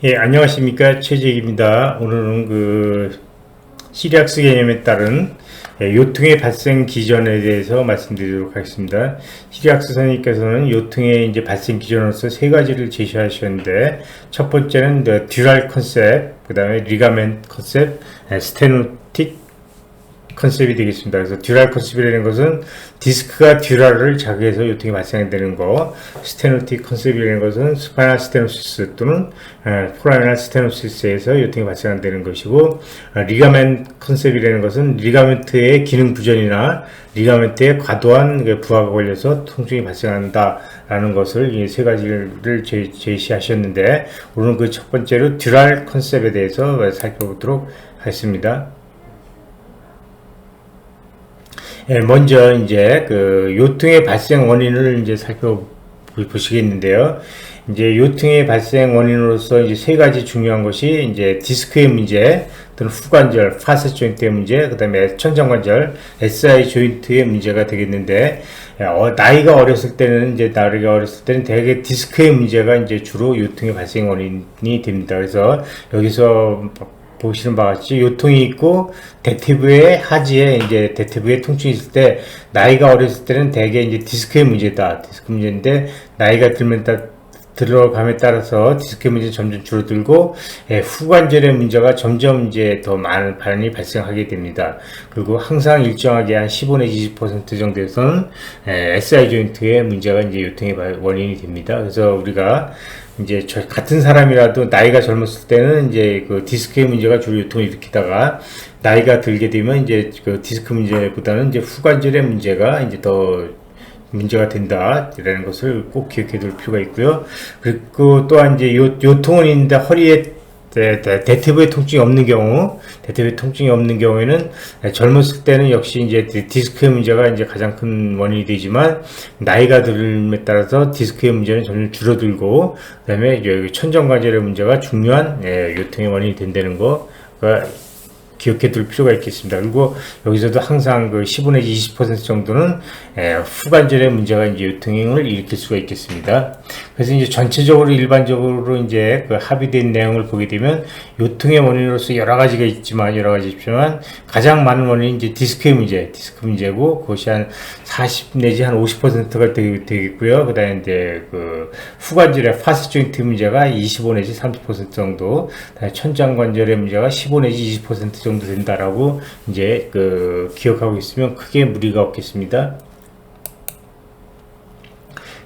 예, 안녕하십니까. 최재익입니다. 오늘은 시리악스 개념에 따른 요통의 발생 기전에 대해서 말씀드리도록 하겠습니다. 시리악스 선생님께서는 요통의 이제 발생 기전으로서 세 가지를 제시하셨는데, 첫 번째는 듀랄 컨셉, 그 다음에 리가멘트 컨셉, 스테노틱 컨셉이 되겠습니다. 그래서 듀랄 컨셉이라는 것은 디스크가 듀랄을 자극해서 요통이 발생되는 거, 스테노틱 컨셉이라는 것은 스파이널 스테노시스 또는 포라미널 스테노시스에서 요통이 발생되는 것이고, 리가멘트 컨셉이라는 것은 리가멘트의 기능 부전이나 리가멘트의 과도한 부하가 걸려서 통증이 발생한다라는 것을 이 세 가지를 제시하셨는데, 오늘 그 첫 번째로 듀랄 컨셉에 대해서 살펴보도록 하겠습니다. 예, 먼저 이제 요통의 발생 원인을 이제 살펴보시겠는데요. 이제 요통의 발생 원인으로서 이제 세 가지 중요한 것이 이제 디스크의 문제, 또는 후관절, 파셋 조인트의 문제, 그 다음에 천정관절, SI 조인트의 문제가 되겠는데, 나이가 어렸을 때는 대개 디스크의 문제가 이제 주로 요통의 발생 원인이 됩니다. 그래서 여기서 보시는 바와 같이 요통이 있고 대퇴부의 하지에 이제 대퇴부의 통증이 있을 때, 나이가 어렸을 때는 대개 이제 디스크의 문제다. 디스크 문제인데 나이가 들어감에 따라서 디스크의 문제는 점점 줄어들고, 후관절의 문제가 점점 이제 더 많이 발생하게 됩니다. 그리고 항상 일정하게 한 15 내지 20% 정도에서는 SI 조인트의 문제가 이제 요통의 원인이 됩니다. 그래서 우리가 이제 같은 사람이라도 나이가 젊었을 때는 이제 디스크의 문제가 주로 요통을 일으키다가, 나이가 들게 되면 이제 디스크 문제보다는 이제 후관절의 문제가 이제 더 문제가 된다라는 것을 꼭 기억해 둘 필요가 있고요. 그리고 또한 이제 요통은 있는데 허리에 대퇴부의 통증이 없는 경우에는 젊었을 때는 역시 이제 디스크의 문제가 이제 가장 큰 원인이 되지만, 나이가 들음에 따라서 디스크의 문제는 점점 줄어들고, 그다음에 천정관절의 문제가 중요한 요통의 원인이 된다는 거가 기억해 둘 필요가 있겠습니다. 그리고 여기서도 항상 15 내지 20% 정도는 후관절의 문제가 이제 요통을 일으킬 수가 있겠습니다. 그래서 이제 전체적으로 일반적으로 이제 합의된 내용을 보게 되면, 요통의 원인으로서 여러 가지가 있지만 가장 많은 원인이 이제 디스크 문제고, 그것이 한 40 내지 한 50%가 되겠고요. 그다음에 이제 후관절의 파스 조인트 문제가 25 내지 30% 정도, 천장관절의 문제가 15 내지 20% 정도 된다라고 이제 기억하고 있으면 크게 무리가 없겠습니다.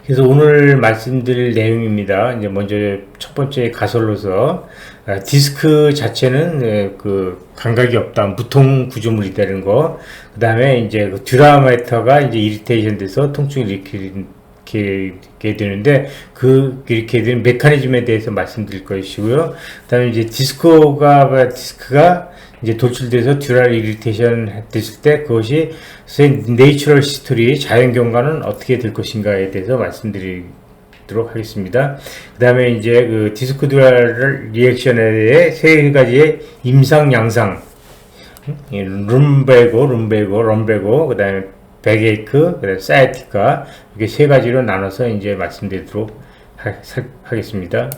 그래서 오늘 말씀드릴 내용입니다. 이제 먼저 첫 번째 가설로서, 디스크 자체는 감각이 없다, 무통 구조물이라는 거. 그 다음에 이제 듀라메터가 이제 이리테이션 돼서 통증을 일으키게 되는데, 이렇게 되는 메커니즘에 대해서 말씀드릴 것이고요. 그 다음에 이제 디스크가 이제 돌출돼서 듀랄 이리테이션 됐을 때, 그것이 내추럴 히스토리, 자연 경과는 어떻게 될 것인가에 대해서 말씀드리도록 하겠습니다. 그 다음에 이제 디스크 듀랄 리액션에 대해 세 가지의 임상, 양상, 럼베고, 그 다음에 백에이크, 그 다음에 사이티카, 이렇게 세 가지로 나눠서 이제 말씀드리도록 하겠습니다.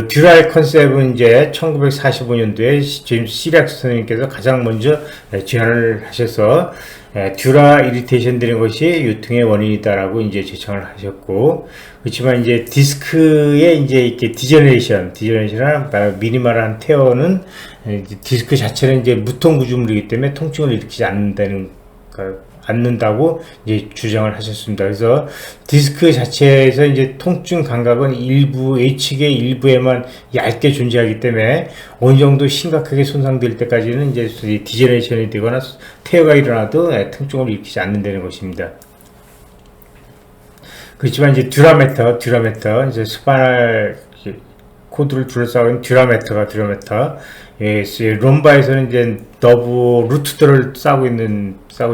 듀랄 컨셉은 이제 1945년도에 제임스 시리악스 선생님께서 가장 먼저 제안을 하셔서, 듀라 이리테이션 되는 것이 요통의 원인이다라고 이제 제청을 하셨고, 그렇지만 이제 디스크의 이제 이렇게 디저네이션이나 미니멀한 테어는, 디스크 자체는 이제 무통 구조물이기 때문에 통증을 일으키지 않는다고 이제 주장을 하셨습니다. 그래서 디스크 자체에서 이제 통증 감각은 H계 일부에만 얇게 존재하기 때문에, 어느 정도 심각하게 손상될 때까지는 이제 디제너레이션이 되거나 태어가 일어나도 통증을 일으키지 않는다는 것입니다. 그렇지만 이제 듀라메터, 이제 스파이널 코드를 둘러싸고 있는 듀라메터. 롬바에서는 이제 너브 루트들을 싸고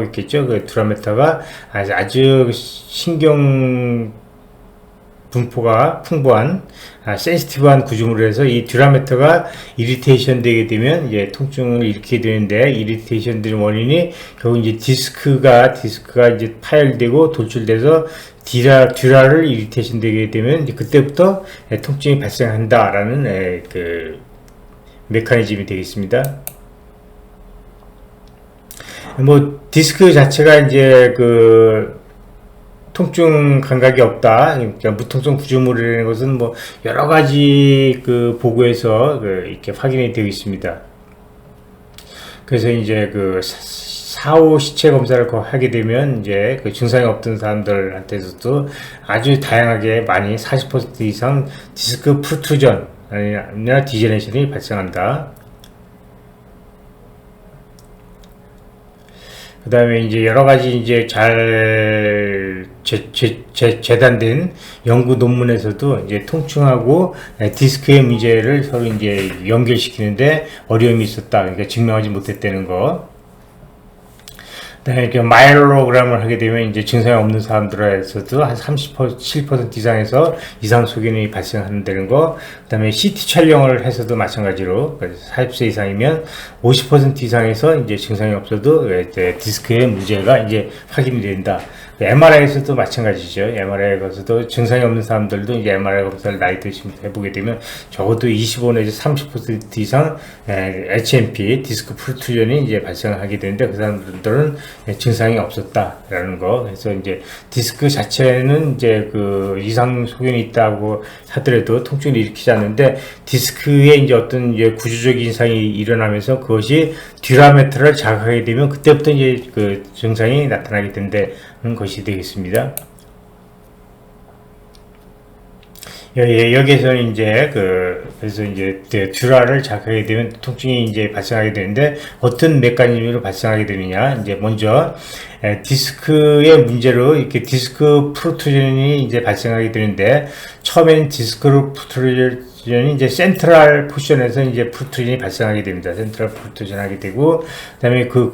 있겠죠. 듀라메터가 아주 신경 분포가 풍부한 센시티브한 구조물로 해서 이 듀라메터가 이리테이션 되게 되면 이제 통증을 일으키게 되는데, 이리테이션 되는 원인이 결국 이제 디스크가 이제 파열되고 돌출돼서 듀라를 이리테이션 되게 되면 이제 그때부터 통증이 발생한다라는 그 메커니즘이 되겠습니다. 뭐 디스크 자체가 이제 그 통증 감각이 없다, 그러니까 무통증 구조물이라는 것은 뭐 여러 가지 그 보고에서 이렇게 확인이 되고 있습니다. 그래서 이제 그 사후 시체 검사를 하게 되면 이제 그 증상이 없던 사람들한테서도 아주 다양하게 많이 40% 이상 디스크 프루트루전 아니나 디제네이션이 발생한다. 그 다음에 이제 여러 가지 이제 잘 재단된 연구 논문에서도 이제 통증하고 디스크의 문제를 서로 이제 연결시키는데 어려움이 있었다. 그러니까 증명하지 못했다는 거. 그다음에 이렇게 마이엘로그램을 하게 되면 이제 증상이 없는 사람들에서도 한 37% 이상에서 이상 소견이 발생한다는 거. 그다음에 CT 촬영을 해서도 마찬가지로 40세 이상이면 50% 이상에서 이제 증상이 없어도 이제 디스크의 문제가 이제 확인이 된다. MRI에서도 마찬가지죠. MRI에서도 증상이 없는 사람들도 이제 MRI 검사를 나이 드시면서 해보게 되면 적어도 25 내지 30% 이상 HMP 디스크 프루트루전이 이제 발생하게 되는데, 그 사람들은 증상이 없었다라는 거. 그래서 이제 디스크 자체는 이제 그 이상 소견이 있다고 하더라도 통증을 일으키지 않는데, 디스크에 이제 어떤 이제 구조적인 이상이 일어나면서 그것이 듀라메터를 자극하게 되면 그때부터 이제 그 증상이 나타나게 된다는 것이 되겠습니다. 여기에서는 이제 그래서 이제 듀라를 자극하게 되면 통증이 이제 발생하게 되는데, 어떤 메커니즘으로 발생하게 되느냐, 이제 먼저 디스크의 문제로 이렇게 디스크 프루트루전이 이제 발생하게 되는데, 처음엔 디스크 프루트루전이 이제 센트럴 포션에서 이제 프루트루전이 발생하게 됩니다. 센트럴 프루트루전 하게 되고, 그다음에 그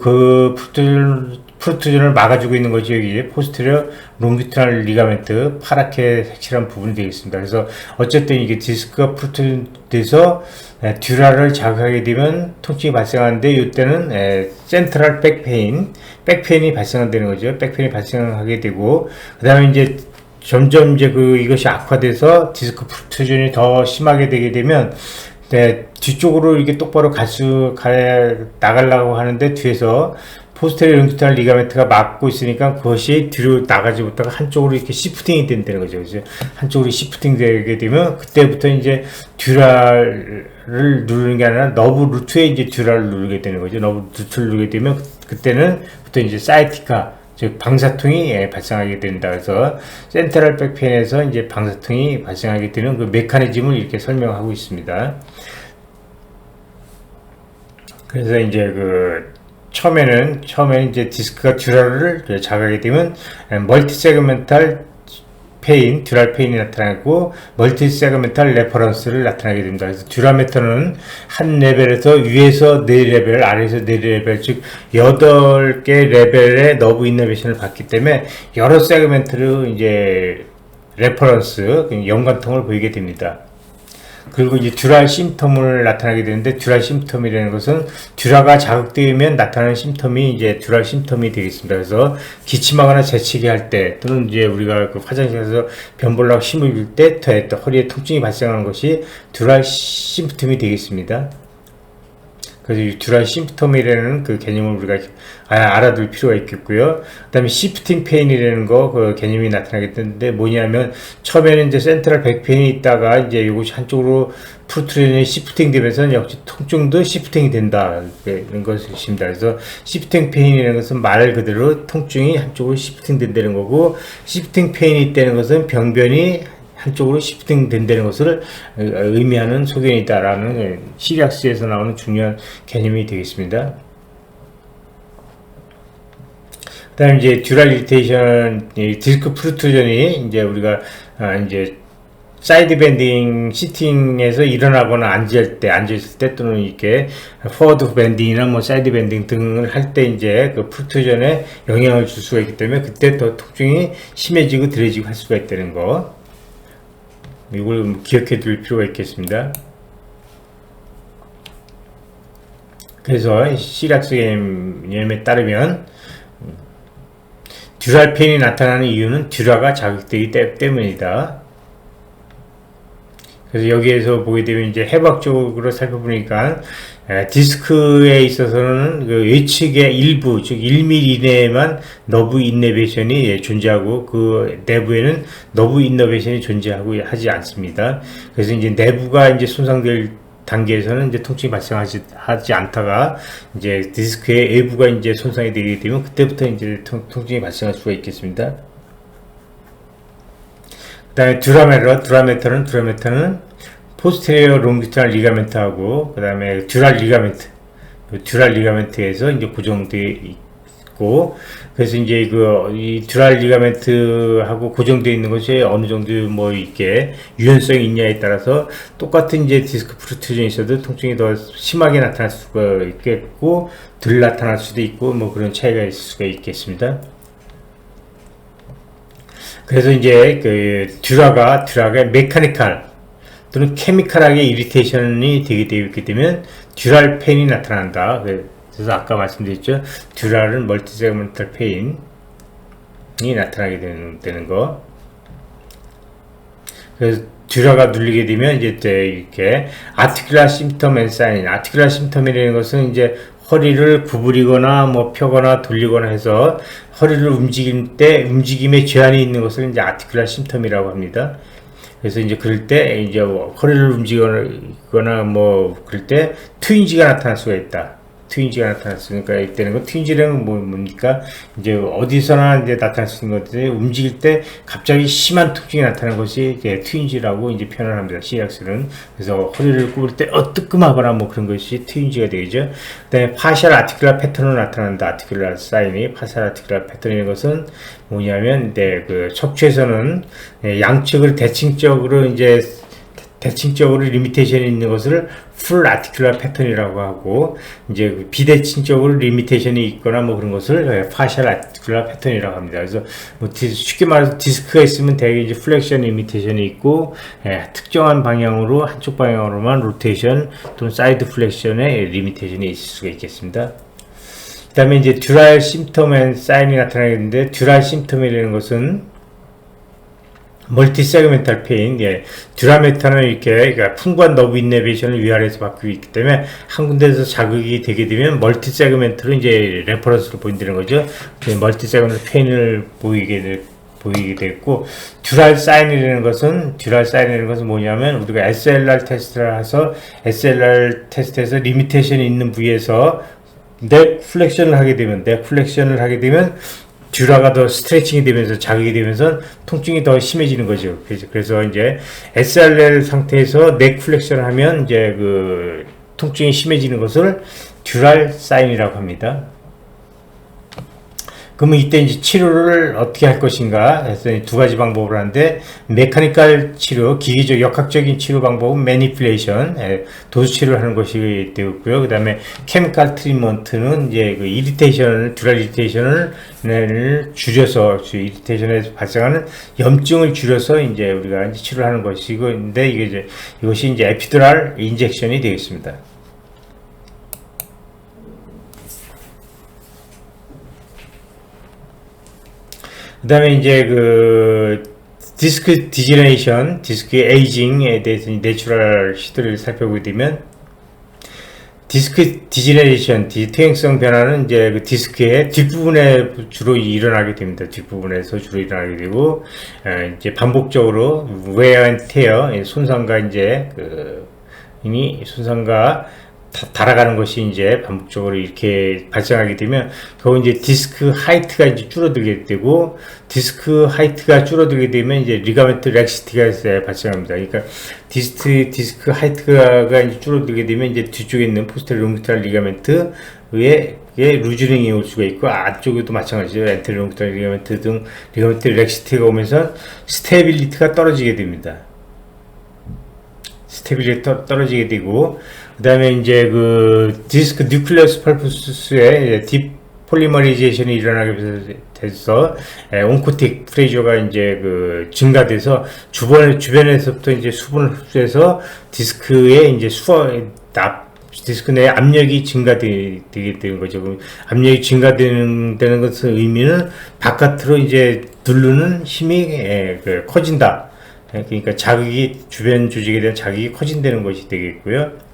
프루트루전을 막아주고 있는 것이 여기 포스테리어 롱기튜디널 리가멘트 파랗게 색칠한 부분이 되겠습니다. 그래서 어쨌든 이게 디스크가 프루트루전돼서 듀라를 자극하게 되면 통증이 발생하는데, 이때는 센트럴 백페인이 발생한다는 거죠. 백페인이 발생하게 되고, 그 다음에 이제 점점 이제 이것이 악화돼서 디스크 프루트루전이 더 심하게 되게 되면, 뒤쪽으로 이렇게 똑바로 나가려고 하는데 뒤에서 포스테리어 롱기튜디널 리가멘트가 막고 있으니까 그것이 뒤로 나가지 못하고 한쪽으로 이렇게 시프팅이 된다는 거죠. 그래서 한쪽으로 시프팅 되게 되면 그때부터 이제 듀라를 누르는 게 아니라 너브 루트에 이제 듀라를 누르게 되는 거죠. 너브 루트를 누르게 되면 그때는부터 이제 사이티카, 즉 방사통이 발생하게 된다. 그래서 센트럴 백페인에서 이제 방사통이 발생하게 되는 그 메커니즘을 이렇게 설명하고 있습니다. 그래서 이제 처음에는 이제 디스크가 듀라를 자극하게 되면 멀티 세그멘탈 페인, 듀랄 페인이 나타나고 멀티 세그멘탈 레퍼런스를 나타나게 됩니다. 그래서 듀라메터는 한 레벨에서 위에서 4레벨, 아래에서 4레벨, 즉 8개 레벨의 너브 이너베이션을 받기 때문에 여러 세그멘트로 이제 레퍼런스, 연관통을 보이게 됩니다. 그리고 이제 듀랄 심텀을 나타나게 되는데, 듀랄 심텀이라는 것은 듀라가 자극되면 나타나는 심텀이 이제 듀랄 심텀이 되겠습니다. 그래서 기침하거나 재채기 할 때, 또는 이제 우리가 화장실에서 변보려고 힘을 줄 때 허리에 통증이 발생하는 것이 듀랄 심텀이 되겠습니다. 그래서 이 듀랄 심프텀이라는 그 개념을 우리가 알아둘 필요가 있겠고요. 그 다음에 시프팅 페인이라는 그 개념이 나타나겠는데, 뭐냐면 처음에는 이제 센트럴 백페인이 있다가 이제 이것이 한쪽으로 프루트루전이 시프팅 되면서 역시 통증도 시프팅이 된다는 것입니다. 그래서 시프팅 페인이라는 것은 말 그대로 통증이 한쪽으로 시프팅 된다는 거고, 시프팅 페인이 있다는 것은 병변이 한쪽으로 시프팅 된다는 것을 의미하는 소견이다라는 시리학스에서 나오는 중요한 개념이 되겠습니다. 그 다음에 이제 듀랄 이리테이션, 디스크 프루트루전이 이제 우리가 이제 사이드 밴딩 시팅에서 일어나거나 앉았을 때 또는 이렇게 포워드 밴딩이나 뭐 사이드 밴딩 등을 할 때 이제 그 프루트루전에 영향을 줄 수가 있기 때문에 그때 더 통증이 심해지고 덜해지고 할 수가 있다는 거. 이걸 기억해 둘 필요가 있겠습니다. 그래서 시락스 개념에 따르면 듀랄 페인이 나타나는 이유는 듀라가 자극되기 때문이다. 그래서 여기에서 보게 되면 이제 해부학적으로 살펴보니까 디스크에 있어서는 그 외측의 일부, 즉 1mm 이내에만 너브 인너베이션이 존재하고 그 내부에는 너브 인너베이션이 존재하고 하지 않습니다. 그래서 이제 내부가 이제 손상될 단계에서는 이제 통증이 발생하지 않다가 이제 디스크의 외부가 이제 손상이 되게 되면 그때부터 이제 통증이 발생할 수가 있겠습니다. 그 다음에 듀라메터는 포스테리어 롱기튜디널 리가멘트하고 그 다음에 듀랄 리가멘트에서 이제 고정되어 있고, 그래서 이제 이 듀랄 리가멘트하고 고정되어 있는 것이 어느 정도 뭐 이렇게 유연성이 있냐에 따라서 똑같은 이제 디스크 프루트전이 있어도 통증이 더 심하게 나타날 수가 있겠고 덜 나타날 수도 있고 뭐 그런 차이가 있을 수가 있겠습니다. 그래서 이제 그 듀라가 메카니컬 또는 케미컬하게 이리테이션이 되게 되면 듀랄 페인이 나타난다. 그래서 아까 말씀드렸죠. 듀랄은 멀티세그먼탈 페인이 나타나게 되는 거. 그래서 듀라가 눌리게 되면 이제 이렇게 아티큘라 심텀 앤 사인. 아티큘라 심텀이라는 것은 이제 허리를 구부리거나 뭐 펴거나 돌리거나 해서 허리를 움직일 때 움직임에 제한이 있는 것을 이제 아티큘라 심텀이라고 합니다. 그래서 이제 그럴 때 이제 허리를 움직이거나 뭐 그럴 때 트윈지가 나타날 수가 있다. 트윈지가 나타났으니까 이때는 거 트윈지는 뭡니까? 이제 어디서나 이제 나타날 수 있는 것들이 움직일 때 갑자기 심한 통증이 나타나는 것이 이제 트윈지라고 이제 표현을 합니다. 시약스는. 그래서 허리를 굽을 때 뜨끔하거나 뭐 그런 것이 트윈지가 되죠. 그다음에 파셜 아티큘라 패턴으로 나타난다. 아티큘라 사인이 파셜 아티큘라 패턴이라는 것은 뭐냐면 그 척추에서는 양측을 대칭적으로 리미테이션이 있는 것을 풀 아티큘라 패턴이라고 하고, 이제 비대칭적으로 리미테이션이 있거나 뭐 그런 것을 파셜 아티큘라 패턴이라고 합니다. 그래서 뭐 쉽게 말해서 디스크가 있으면 대개 이제 플렉션 리미테이션이 있고, 특정한 방향으로 한쪽 방향으로만 로테이션 또는 사이드 플렉션의 리미테이션이 있을 수가 있겠습니다. 그 다음에 이제 듀랄 심텀 앤 사인이 나타나겠는데, 듀랄 심텀이라는 것은 멀티 세그멘탈 페인, 듀라메타는 이렇게 그러니까 풍부한 너브 인너베이션을 위아래에서 받고 있기 때문에 한 군데에서 자극이 되게 되면 멀티 세그멘트로 이제 레퍼런스로 보인다는 거죠. 멀티 세그멘탈 페인을 보이게 됐고, 듀랄 사인이라는 것은 뭐냐면 우리가 SLR 테스트를 해서 SLR 테스트에서 리미테이션이 있는 부위에서 넥 플렉션을 하게 되면 듀라가 더 스트레칭이 되면서 자극이 되면서 통증이 더 심해지는 거죠. 그래서 이제 SRL 상태에서 넥 플렉션을 하면 이제 그 통증이 심해지는 것을 듀랄 사인이라고 합니다. 그러면 이때 이제 치료를 어떻게 할 것인가 해서 두 가지 방법을 하는데, 메카니컬 치료, 기계적 역학적인 치료 방법은 매니플레이션, 도수 치료를 하는 것이 되었고요. 그 다음에 케미컬 트리트먼트는 이제 그 듀랄 이리테이션을 줄여서, 이리테이션에서 발생하는 염증을 줄여서 이제 우리가 이제 치료를 하는 것이고인데, 이것이 이제 에피두랄 인젝션이 되겠습니다. 그 다음에 이제 그 디스크 디제너레이션, 디스크 에이징에 대해서 내추럴 히스토리를 살펴보게 되면, 디스크 디제너레이션, 퇴행성 변화는 이제 그 디스크의 뒷부분에 주로 일어나게 됩니다. 뒷부분에서 주로 일어나게 되고, 이제 반복적으로 wear and tear, 손상과 이제 손상과 달아가는 것이 이제 반복적으로 이렇게 발생하게 되면, 그거 이제 디스크 하이트가 이제 줄어들게 되고, 디스크 하이트가 줄어들게 되면 이제 리가멘트 렉시티가 발생합니다. 그러니까 디스크 하이트가 이제 줄어들게 되면 이제 뒤쪽에 있는 포스테리어 롱기튜디널 리가멘트에 루즈링이 올 수가 있고, 안쪽에도 마찬가지죠. 엔테리어 롱기튜디널 리가멘트 등 리가멘트 렉시티가 오면서 스테빌리티가 떨어지게 됩니다. 스테빌리티 떨어지게 되고, 그 다음에 이제 그 디스크 뉴클레우스 펄푸스의 딥 폴리머리제이션이 일어나게 돼서 온코틱 프레셔가 이제 그 증가돼서 주변에서부터 이제 수분을 흡수해서 디스크에 이제 디스크 내 압력이 증가되게 되는 거죠. 그럼 압력이 증가되는 것의 의미는 바깥으로 이제 누르는 힘이 커진다. 그러니까 자극이 주변 조직에 대한 자극이 커진다는 것이 되겠고요.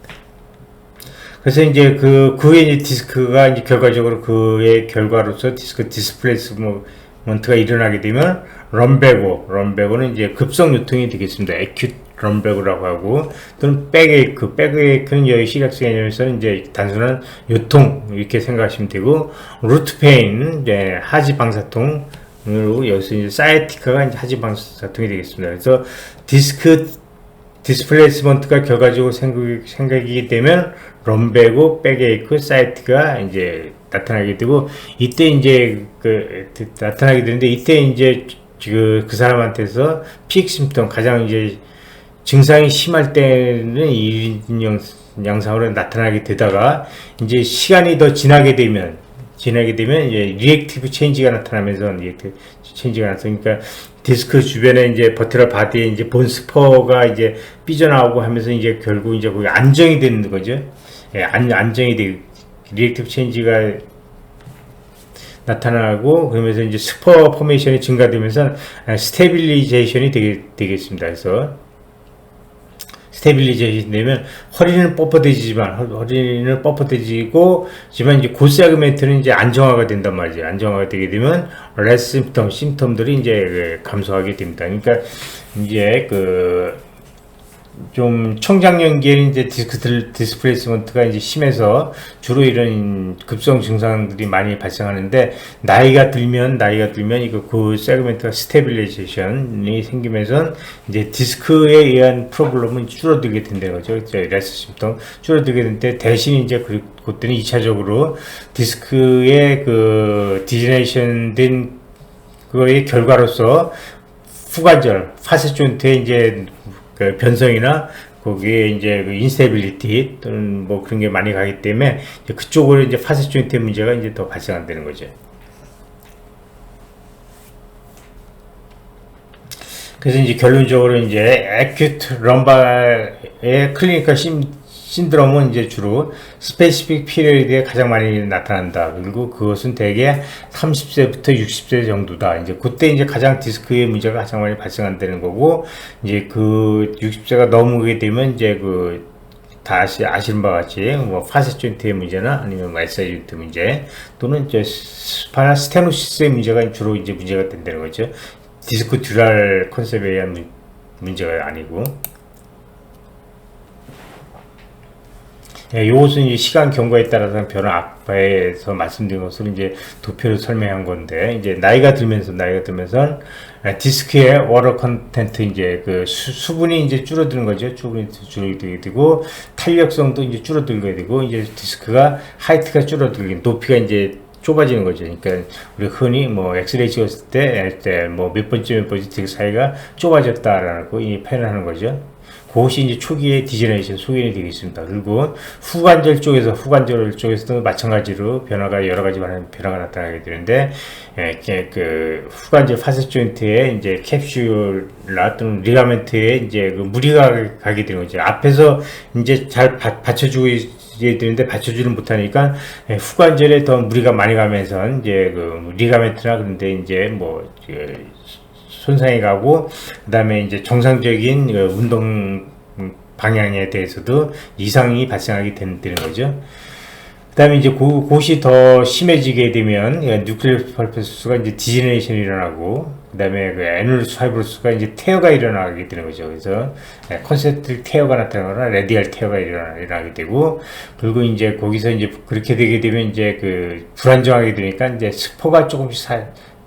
그래서 이제 그의 이제 디스크가 이제 결과적으로 그의 결과로서 디스크 디스플레이스먼트가 일어나게 되면 럼베고는 이제 급성 요통이 되겠습니다. 액큐트 럼베고라고 하고, 또는 백에이크는 여기 시각적 개념에서는 이제 단순한 요통 이렇게 생각하시면 되고, 루트 페인 이제 하지 방사통으로 여기서 이제 사이티카가 이제 하지 방사통이 되겠습니다. 그래서 디스플레이스먼트가 결과적으로 생각이 되면 럼베고, 백에이크, 사이트가 이제 나타나게 되고, 이때 이제 나타나게 되는데, 이때 이제 그 사람한테서 피크 심통, 가장 이제 증상이 심할 때는 이 양상으로 나타나게 되다가, 이제 시간이 더 지나게 되면 이제 리액티브 체인지가 나타나면서, 그러니까 디스크 주변에 이제 버티럴 바디에 이제 본 스퍼가 이제 삐져나오고 하면서 이제 결국 이제 거기 안정이 되는 거죠. 안정이 되고, 리액티브 체인지가 나타나고, 그러면서 이제 스퍼 포메이션이 증가되면서 스테빌리제이션이 되겠습니다. 그래서 스테빌리제이션 되면 허리는 뻣뻣해지고, 이제 그 세그멘트는 이제 안정화가 된단 말이죠. 안정화가 되게 되면 레스 심텀들이 이제 감소하게 됩니다. 그러니까 이제 좀 청장년기에는 이제 디스플레이스먼트가 이제 심해서 주로 이런 급성 증상들이 많이 발생하는데, 나이가 들면 이거 그 세그멘트가 스테빌리제이션이 생기면서 이제 디스크에 의한 프로블럼은 줄어들게 된다는 거죠. 레스 심통 줄어들게 되는데, 대신 이제 그때는 2차적으로 디스크의 디제네이션 된 그거의 결과로서 후관절, 파셋 조인트의 이제 변성이나 거기에 이제 인스테빌리티 또는 뭐 그런 게 많이 가기 때문에 이제 그쪽으로 이제 파셋 조인트의 문제가 이제 더 발생한다는 거죠. 그래서 이제 결론적으로 이제 액큐트 럼바의 클리니컬 신드롬은 이제 주로 스페시픽 피리어드에 가장 많이 나타난다. 그리고 그것은 대개 30세부터 60세 정도다. 이제 그때 이제 가장 디스크의 문제가 가장 많이 발생한다는 거고, 이제 60세가 넘어가게 되면 이제 다 아시는 바와 같이 뭐 파셋 조인트의 문제나 아니면 말사 조인트 문제 또는 이제 스파나 스테노시스의 문제가 주로 이제 문제가 된다는 거죠. 디스크 듀랄 컨셉에 의한 문제가 아니고. 이것은 이제 시간 경과에 따라서 변화 악화에서 말씀드린 것을 이제 도표로 설명한 건데, 이제 나이가 들면서 디스크의 워터 컨텐트 이제 수분이 이제 줄어드는 거죠. 줄어들게 되고, 탄력성도 이제 줄어들게 되고, 이제 디스크가 하이트가 줄어들게, 높이가 이제 좁아지는 거죠. 그러니까 우리 흔히 뭐 엑스레이 찍었을 때 뭐 몇 번째 디스크 사이가 좁아졌다라고 이 표현하는 거죠. 그것이 이제 초기의 디제네이션 소견이 되겠습니다. 그리고 후관절 쪽에서도 마찬가지로 여러 가지 변화가 나타나게 되는데, 후관절 파셋 조인트에 이제 캡슐이나 또는 리가멘트에 이제 무리가 가게 되는 거죠. 앞에서 이제 잘 받쳐주고 되는데 받쳐주는 못하니까 후관절에 더 무리가 많이 가면서 이제 리가멘트나 그런데 이제 손상이 가고, 그 다음에 이제 정상적인 운동 방향에 대해서도 이상이 발생하게 되는 거죠. 그 다음에 이제 그것이 더 심해지게 되면 뉴클리어스 펄퍼스가 이제 디제네레이션이 일어나고, 그 다음에 애놀루스 파이브로스가 이제 테어가 일어나게 되는 거죠. 그래서 컨센트릭 테어가 나타나거나 레디얼 테어가 일어나게 되고, 그리고 이제 거기서 이제 그렇게 되게 되면 이제 불안정하게 되니까 이제 스포가 조금씩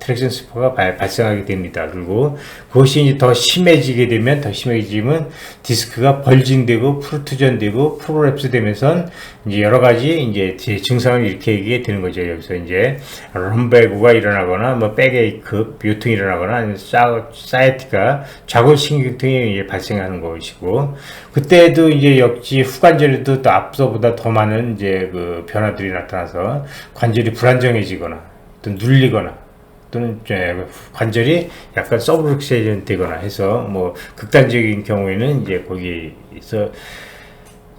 트랙션 스포가 발생하게 됩니다. 그리고 그것이 이제 더 심해지면 디스크가 벌징되고 프루트전되고 프로랩스 되면서 이제 여러 가지 이제 증상을 일으키게 되는 거죠. 여기서 이제 럼베고가 일어나거나 뭐 백에이크, 요통이 일어나거나 아니면 사이아티카, 좌골신경통이 이제 발생하는 것이고, 그때도 이제 역시 후관절에도 또 앞서보다 더 많은 이제 그 변화들이 나타나서 관절이 불안정해지거나 또 눌리거나 또는 관절이 약간 서브룩세이션 되거나 해서 뭐 극단적인 경우에는 이제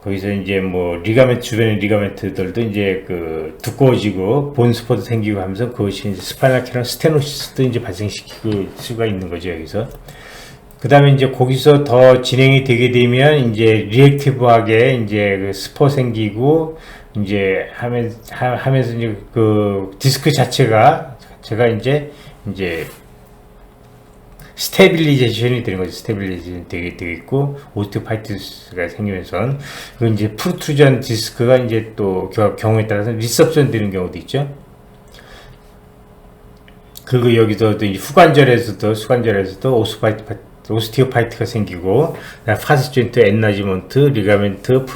거기서 이제 뭐 리가멘트, 주변의 리가멘트들도 이제 그 두꺼워지고 본스포도 생기고 하면서 그것이 이제 스파이널 캐널 스테노시스도 이제 발생시킬 수가 있는 거죠. 여기서 그 다음에 이제 거기서 더 진행이 되게 되면 이제 리액티브하게 이제 그 스포 생기고 이제 하면서 이제 그 디스크 자체가 이제 스테빌리제이션이 되는 거죠. 스테빌리제이션이 되게 있고 오스티오파이티스가 생기면서 그 이제 프루트루전 디스크가 이제 또 경우에 따라서 리섭션 되는 경우도 있죠. 그리고 여기서도 이제 후관절에서도 오스티오파이트가 생기고 파스 조인트 엔라지먼트, 리가멘트,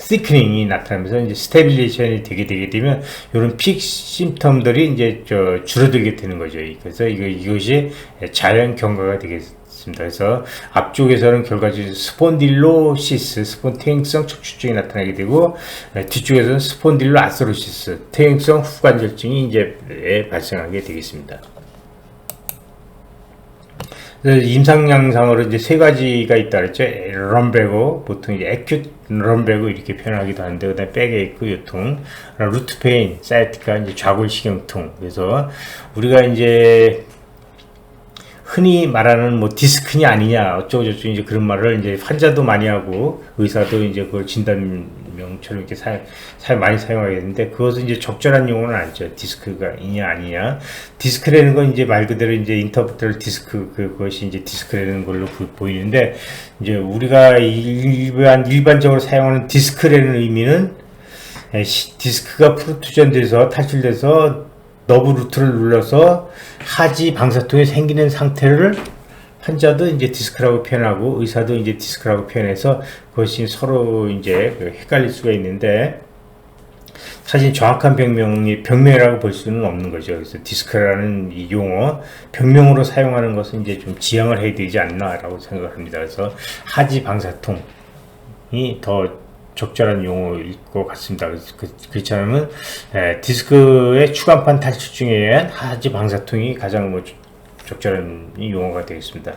시크닝이 나타나면서 이제 스테빌레이션이 되게 되면 이런 픽 심텀들이 이제 줄어들게 되는 거죠. 그래서 이것이 자연 경과가 되겠습니다. 그래서 앞쪽에서는 결과적으로 스폰딜로시스, 퇴행성 척추증이 나타나게 되고 뒤쪽에서는 스폰딜로 아스로시스, 퇴행성 후관절증이 이제 발생하게 되겠습니다. 임상양상으로 이제 세 가지가 있다 그랬죠. 럼베고, 보통 이제 에큐트 럼베고 이렇게 표현하기도 하는데, 그 다음에 백에이크 요통, 루트 페인, 사이아티카 이제 좌골신경통. 그래서 우리가 이제 흔히 말하는 뭐 디스크니 아니냐 어쩌고저쩌고 이제 그런 말을 이제 환자도 많이 하고 의사도 이제 그걸 진단명처럼 이렇게 많이 사용하게 되는데, 그것은 이제 적절한 용어는 아니죠. 디스크가 이냐 아니냐. 디스크라는 건 이제 말 그대로 이제 인터프터럴 디스크, 그것이 이제 디스크라는 걸로 보이는데, 이제 우리가 일반적으로 사용하는 디스크라는 의미는 디스크가 프루트전돼서 탈출돼서 너브 루트를 눌러서 하지 방사통에 생기는 상태를 환자도 이제 디스크라고 표현하고 의사도 이제 디스크라고 표현해서 그것이 서로 이제 헷갈릴 수가 있는데, 사실 정확한 병명이라고 볼 수는 없는 거죠. 그래서 디스크라는 이 용어 병명으로 사용하는 것은 이제 좀 지양을 해야 되지 않나라고 생각을 합니다. 그래서 하지 방사통이 더 적절한 용어일 것 같습니다. 그렇지 않으면 디스크의 추간판 탈출증에 의한 하지 방사통이 가장 뭐 적절한 용어가 되겠습니다.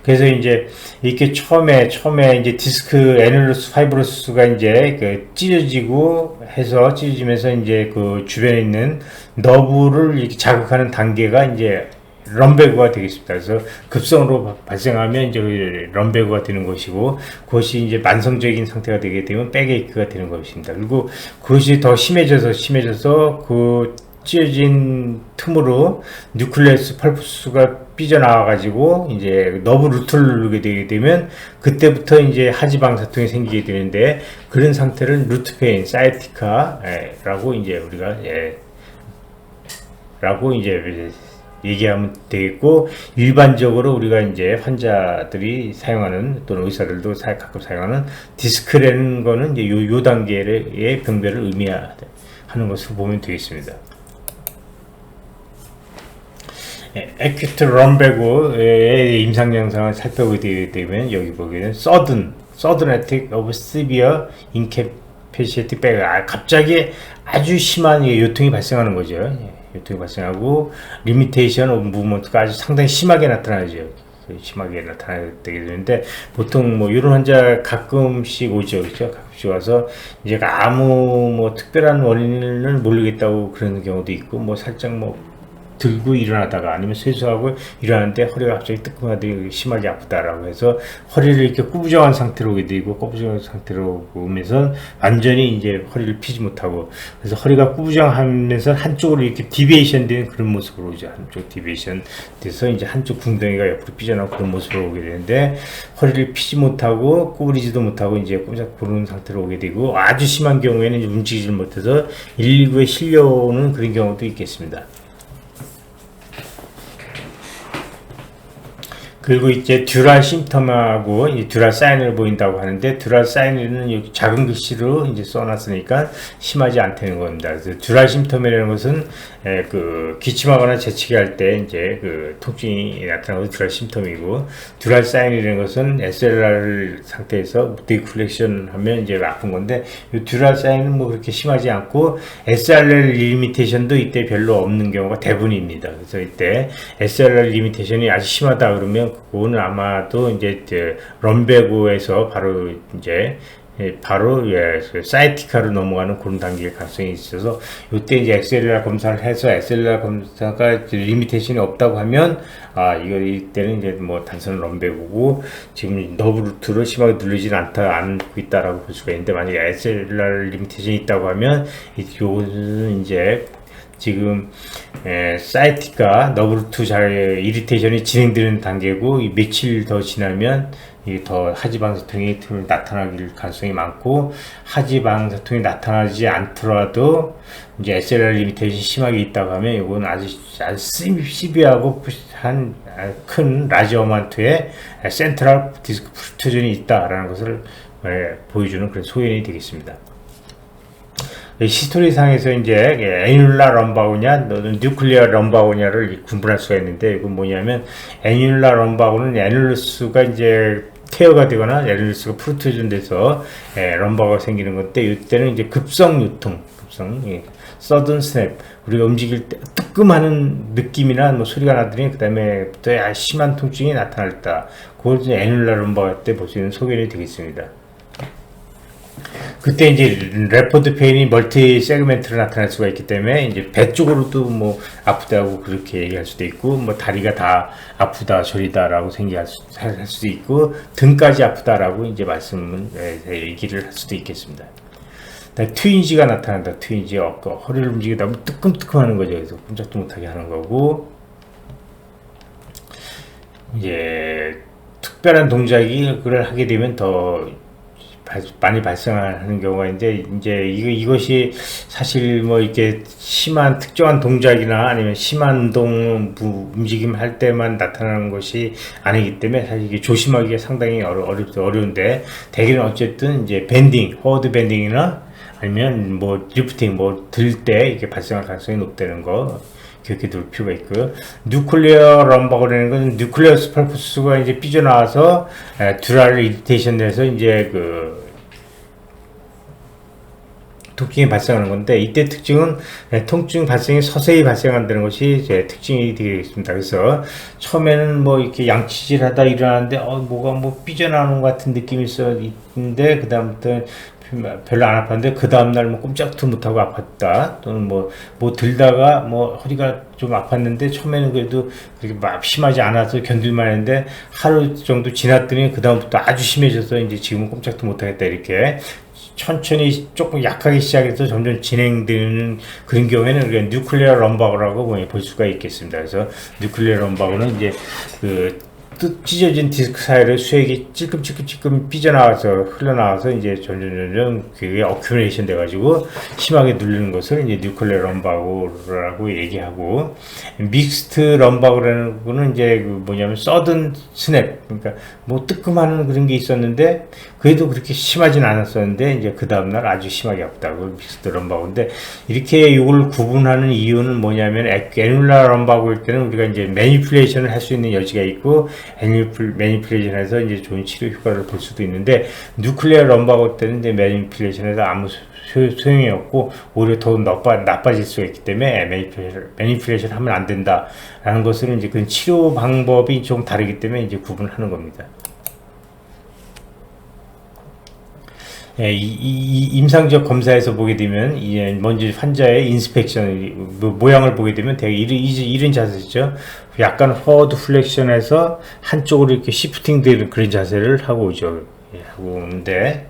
그래서 이제 이렇게 처음에 이제 디스크 애널루스 파이브로스가 이제 찢어지면서 이제 그 주변에 있는 너브를 이렇게 자극하는 단계가 이제 럼베고가 되겠습니다. 그래서 급성으로 발생하면 이제 럼베고가 되는 것이고, 그것이 이제 만성적인 상태가 되게 되면 백에이크가 되는 것입니다. 그리고 그것이 더 심해져서 그 찢어진 틈으로 뉴클레우스 펄푸스가 삐져나와가지고 이제 너브 루트를 누르게 되게 되면 그때부터 이제 하지 방사통이 생기게 되는데, 그런 상태를 루트 페인, 사이아티카라고 이제 우리가 얘기하면 되겠고, 일반적으로 우리가 이제 환자들이 사용하는 또는 의사들도 가끔 사용하는 디스크라는 거는 이제 요 단계의 병변을 의미하는 것으로 보면 되겠습니다. 에큐트 럼베고의 임상증상을 살펴보게 되면 여기 보게 되면 sudden attack of severe incapacitated back, 갑자기 아주 심한 요통이 발생하는 거죠. 요통이 발생하고 리미테이션 오브 무브먼트가 아주 상당히 심하게 나타나죠. 심하게 나타나게 되는데, 보통 뭐 이런 환자 가끔씩 오죠. 그렇죠? 가끔씩 와서 이제 아무 뭐 특별한 원인을 모르겠다고 그러는 경우도 있고, 뭐 살짝 뭐 들고 일어나다가 아니면 세수하고 일어나는데 허리가 갑자기 뜨끔하게 심하게 아프다라고 해서 허리를 이렇게 꾸부정한 상태로 오게 되고, 꾸부정한 상태로 오면서 완전히 이제 허리를 피지 못하고, 그래서 허리가 꾸부정하면서 한쪽으로 이렇게 디비에이션 되는 그런 모습으로 오죠. 한쪽 디비에이션 돼서 이제 한쪽 궁덩이가 옆으로 삐져나오고 그런 모습으로 오게 되는데, 허리를 피지 못하고 구부리지도 못하고 이제 꼼짝 부르는 상태로 오게 되고, 아주 심한 경우에는 이제 움직이지 못해서 119에 실려오는 그런 경우도 있겠습니다. 그리고 이제 듀랄 심텀하고 이 듀랄 사인을 보인다고 하는데 듀랄 사인은 여기 작은 글씨로 이제 써놨으니까 심하지 않다는 겁니다. 그래서 듀랄 심텀이라는 것은 그 기침하거나 재채기 할 때 이제 그 통증이 나타나고 듀랄 심텀이고 듀랄 사인이라는 것은 SLR 상태에서 디쿨렉션 하면 이제 아픈 건데 이 듀랄 사인은 뭐 그렇게 심하지 않고 SLR 리미테이션도 이때 별로 없는 경우가 대부분입니다. 그래서 이때 SLR 리미테이션이 아주 심하다 그러면 그거는 아마도 이제 럼베고에서 바로 이제 바로 사이티카로 넘어가는 그런 단계의 가능성이 있어서 이때 이제 SLR 검사를 해서 SLR 검사가 리미테이션이 없다고 하면 이때는 이제 뭐 단순한 럼베고고 지금 너브루트로 심하게 눌리지는 않고 있다라고 볼 수가 있는데 만약에 SLR 리미테이션이 있다고 하면 이것은 이제 지금 사이티카 너브루트 잘 이리테이션이 진행되는 단계고 며칠 더 지나면 이게 더 하지방사통이 나타나길 가능성이 많고 하지방사통이 나타나지 않더라도 이제 SLR 리미테이션이 심하게 있다고 하면 이건 아주 시비하고 한 큰 라지 어마운트의 센트럴 디스크 프루트전이 있다라는 것을 보여주는 그런 소견이 되겠습니다. 히스토리상에서 이제 애뉴라 럼바고냐, 뉴클리어 럼바고냐를 구분할 수가 있는데 이건 뭐냐면 애뉴라 럼바고는 애뉴루스가 이제 태어가 되거나 애뉴루스가 프루트전 돼서 럼바고가 생기는 건데 이때는 이제 급성 유통, 서든 스냅, 우리가 움직일 때 뜨끔하는 느낌이나 뭐 소리가 나더니 그 다음에 또 심한 통증이 나타났다. 그걸 이제 애뉴라 럼바고 때 볼 수 있는 소견이 되겠습니다. 그때 이제 레포드 페인이 멀티 세그멘트로 나타날 수가 있기 때문에 이제 배 쪽으로도 뭐 아프다고 그렇게 얘기할 수도 있고 뭐 다리가 다 아프다 저리다라고 생각할 수도 있고 등까지 아프다라고 이제 얘기를 할 수도 있겠습니다. 트윈지가 나타난다. 트윈지 허리를 움직이다 보면 뜨끔뜨끔하는 거죠. 그래서 꼼짝도 못하게 하는 거고 이제 특별한 동작을 하게 되면 더 많이 발생하는 경우가 이제 이것이 사실 뭐 이렇게 심한 특정한 동작이나 아니면 심한 움직임 할 때만 나타나는 것이 아니기 때문에 사실 이게 조심하기가 상당히 어려운데 대개는 어쨌든 이제 밴딩, 허드 밴딩이나 아니면 뭐 리프팅 뭐 들 때 이게 발생할 가능성이 높다는 거 기억해 둘 필요가 있고요. 뉴클리어 럼바고라는 건 뉴클리어 스팔쿠스가 이제 삐져나와서 듀랄 이리테이션 돼서 이제 그 통증이 발생하는 건데 이때 특징은 통증 발생이 서서히 발생한다는 것이 이제 특징이 되겠습니다. 그래서 처음에는 뭐 이렇게 양치질하다 일어나는데 뭐가 뭐 삐져나오는 것 같은 느낌이 있는데 그 다음부터 별로 안 아팠는데 그 다음날 뭐 꼼짝도 못하고 아팠다 또는 뭐 들다가 뭐 허리가 좀 아팠는데 처음에는 그래도 그렇게 막 심하지 않아서 견딜만 했는데 하루 정도 지났더니 그 다음부터 아주 심해져서 이제 지금은 꼼짝도 못하겠다 이렇게 천천히 조금 약하게 시작해서 점점 진행되는 그런 경우에는 우리가 뉴클리어 럼바고라고 볼 수가 있겠습니다. 그래서 뉴클리어 럼바고는 이제 그 찢어진 디스크 사이로 수액이 찔끔찔끔 삐져나와서 흘러나와서 이제 점점 그게 어큐레이션 돼가지고 심하게 눌리는 것을 이제 뉴클리어 럼바고라고 얘기하고 믹스트 럼바고라는 거는 이제 그 뭐냐면 서든 스냅 그러니까 뭐 뜨끔하는 그런 게 있었는데 그래도 그렇게 심하진 않았었는데 이제 그 다음날 아주 심하게 아프다고 믹스트 럼바고인데 이렇게 이걸 구분하는 이유는 뭐냐면 애뉴라 럼바고일 때는 우리가 이제 매니플레이션을 할 수 있는 여지가 있고 매니플레이션에서 이제 좋은 치료 효과를 볼 수도 있는데 뉴클리어 럼바고 때는 이제 매니플레이션에서 아무 소용이 없고 오히려 더 나빠질 수가 있기 때문에 매니플레이션 하면 안 된다라는 것은 이제 그 치료 방법이 좀 다르기 때문에 이제 구분하는 겁니다. 이 임상적 검사에서 보게 되면 먼저 환자의 인스펙션 모양을 보게 되면 되게 이런 자세죠. 약간 허드 플렉션에서 한쪽으로 이렇게 시프팅 되는 그런 자세를 하고 오죠. 하고 오는데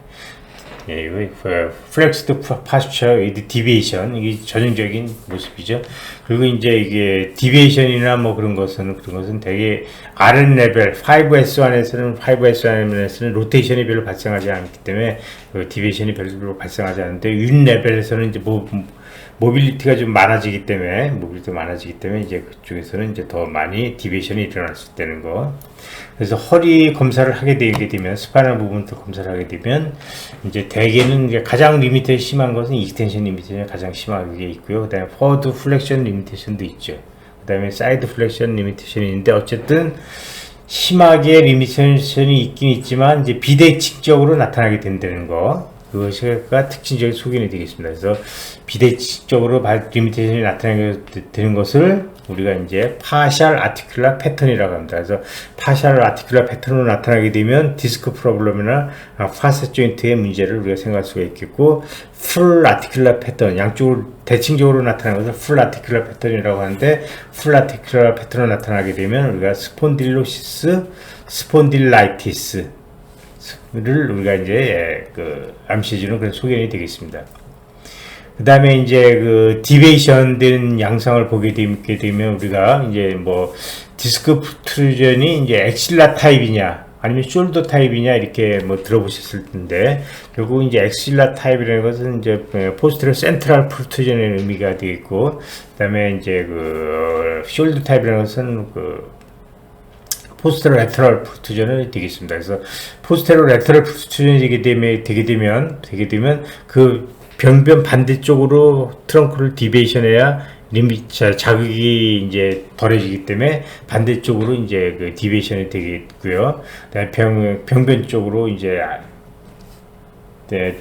플렉스드 파스처 위드 디비에이션 이게 전형적인 모습이죠. 그리고 이제 이게 디비에이션이나 뭐 그런 것은 되게 Rn 레벨 5S1에서는 로테이션이 별로 발생하지 않기 때문에 그 디비에이션이 별로 발생하지 않는데 윤 레벨에서는 이제 뭐 모빌리티가 좀 많아지기 때문에 이제 그쪽에서는 이제 더 많이 디베이션이 일어날 수 있다는 거. 그래서 허리 검사를 하게 되면 스파이널 부분부터 검사를 하게 되면 이제 대개는 이제 가장 리미테이션 심한 것은 익스텐션 리미테이션이 가장 심하게 있고요. 그다음에 포워드 플렉션 리미테이션도 있죠. 그다음에 사이드 플렉션 리미테이션이 있는데 어쨌든 심하게 리미테이션이 있긴 있지만 이제 비대칭적으로 나타나게 된다는 거. 그것가 특징적인 소견이 되겠습니다. 그래서 비대칭적으로 리미테이션이 나타나게 되는 것을 우리가 이제 파셜 아티큘라 패턴이라고 합니다. 그래서 파셜 아티큘라 패턴으로 나타나게 되면 디스크 프로블럼이나 파셋 조인트의 문제를 우리가 생각할 수가 있겠고, 풀 아티큘라 패턴, 양쪽으로 대칭적으로 나타나는 것을 풀 아티큘라 패턴이라고 하는데, 풀 아티큘라 패턴으로 나타나게 되면 우리가 스폰딜로시스, 스폰딜라이티스 를 우리가 이제 암시해주는 그런 소견이 되겠습니다. 그 다음에 이제 디베이션 된 양상을 보게 되면 우리가 이제 뭐 디스크 프루트루전이 이제 엑실라 타입이냐 아니면 숄더 타입이냐 이렇게 뭐 들어보셨을 텐데, 결국 이제 엑실라 타입이라는 것은 이제 포스테리어 센트럴 프루트루전의 의미가 되겠고, 그 다음에 이제 숄더 타입이라는 것은 포스테로 레터럴 프루트루전이 되겠습니다. 그래서 포스테로 레터럴 프루트루전이 되게 되면 그 병변 반대쪽으로 트렁크를 디베이션해야 자극이 이제 덜해지기 때문에 반대쪽으로 이제 디베이션이 되겠고요. 병변 쪽으로 이제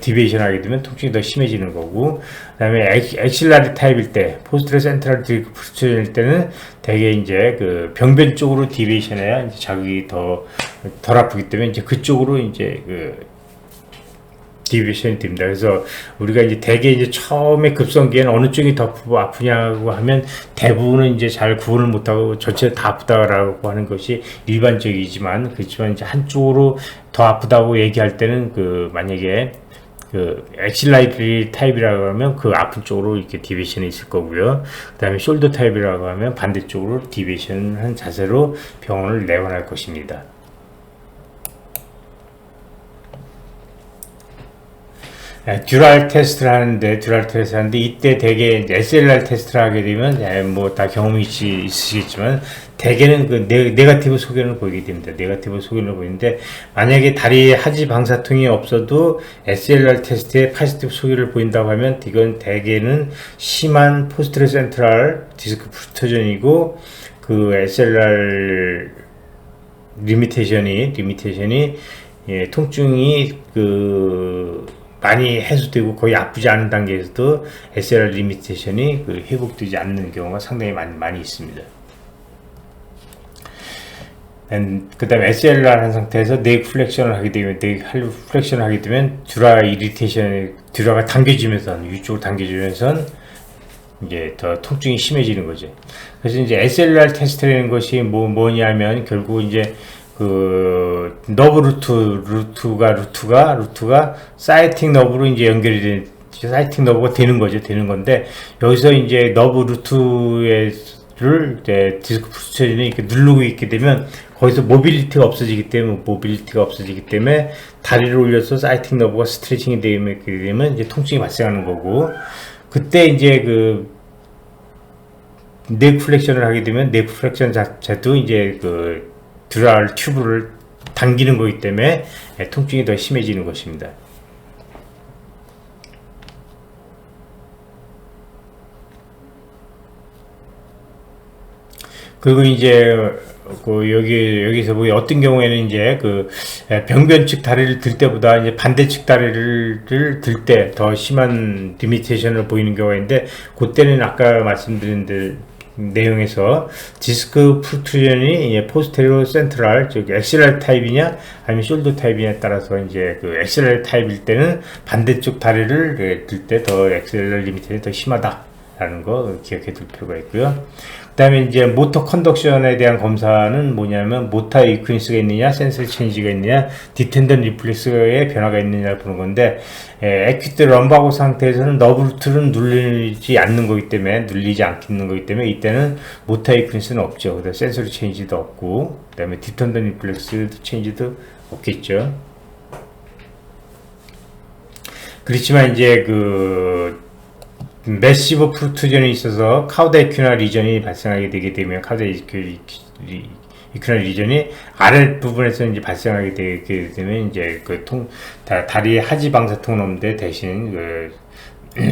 디베이션 하게 되면 통증이 더 심해지는 거고, 그 다음에 엑실라리 타입일 때, 포스트레 센트럴 프루트루전일 때는 대개 이제 병변 쪽으로 디베이션 해야 이제 자극이 덜 아프기 때문에 이제 그쪽으로 이제 디베이션이 됩니다. 그래서 우리가 이제 대개 이제 처음에 급성기에는 어느 쪽이 더 아프냐고 하면 대부분은 이제 잘 구분을 못하고 전체 다 아프다라고 하는 것이 일반적이지만, 그렇지만 이제 한쪽으로 더 아프다고 얘기할 때는 만약에 엑실라리 타입이라고 하면 그 아픈 쪽으로 이렇게 디베이션이 있을 거고요. 그 다음에 숄더 타입이라고 하면 반대쪽으로 디베이션 한 자세로 병원을 내원할 것입니다. 듀랄 테스트를 하는데, 이때 대개 SLR 테스트를 하게 되면 뭐 다 경험이 있으시겠지만 대개는 네거티브 소견을 보이게 됩니다. 네거티브 소견을 보이는데, 만약에 다리에 하지 방사통이 없어도 SLR 테스트에 포지티브 소견을 보인다고 하면 이건 대개는 심한 포스트레 센트럴 디스크 프루트루전이고, SLR 리미테이션이 통증이 많이 해소되고 거의 아프지 않은 단계에서도 SLR 리미테이션이 회복되지 않는 경우가 상당히 많이 있습니다. 그 다음에 SLR 한 상태에서 넥 플렉션을 하게 되면, 듀라가 당겨지면서, 위쪽으로 당겨지면서 이제 더 통증이 심해지는 거죠. 그래서 이제 SLR 테스트라는 것이 뭐냐면 결국 이제 너브 루트가 사이팅 너브로 이제 연결이 사이팅 너브가 되는 건데, 여기서 이제 너브 루트를 이제 디스크 프루트루전이 이렇게 누르고 있게 되면 거기서 모빌리티가 없어지기 때문에 다리를 올려서 사이팅 너브가 스트레칭이 되면 이제 통증이 발생하는 거고, 그때 이제 넥 플렉션을 하게 되면 넥 플렉션 자체도 이제 듀랄 튜브를 당기는 거기 때문에 통증이 더 심해지는 것입니다. 그리고 이제 여기서 어떤 경우에는 이제 병변 측 다리를 들 때보다 이제 반대측 다리를 들 때 더 심한 리미테이션을 보이는 경우가 있는데, 그때는 아까 말씀드린 내용에서 디스크 프루트루전이 포스테리어 센트럴, 즉 엑실랄 타입이냐 아니면 숄더 타입이냐에 따라서 이제 엑실랄 타입일 때는 반대쪽 다리를 들 때 더 엑실랄 리미테이션이 더 심하다라는 거 기억해 둘 필요가 있고요. 그 다음에 이제 모터 컨덕션에 대한 검사는 뭐냐면 모터 이퀴니스가 있느냐, 센서리 체인지가 있느냐, 디텐던 리플렉스의 변화가 있느냐를 보는 건데, 에퀴트 럼바고 상태에서는 너브 루트는 눌리지 않는 거기 때문에, 이때는 모터 이퀴니스는 없죠. 그다음에 센서리 체인지도 없고, 그 다음에 디텐던 리플렉스 체인지도 없겠죠. 그렇지만 이제 매시브 프루트전이 있어서 카우다 이퀴나 리전이 발생하게 되게 되면 카우다 이퀴나 리전이 아래 부분에서 이제 발생하게 되게 되면 이제 그 다리의 하지 방사통은 없는데 대신 그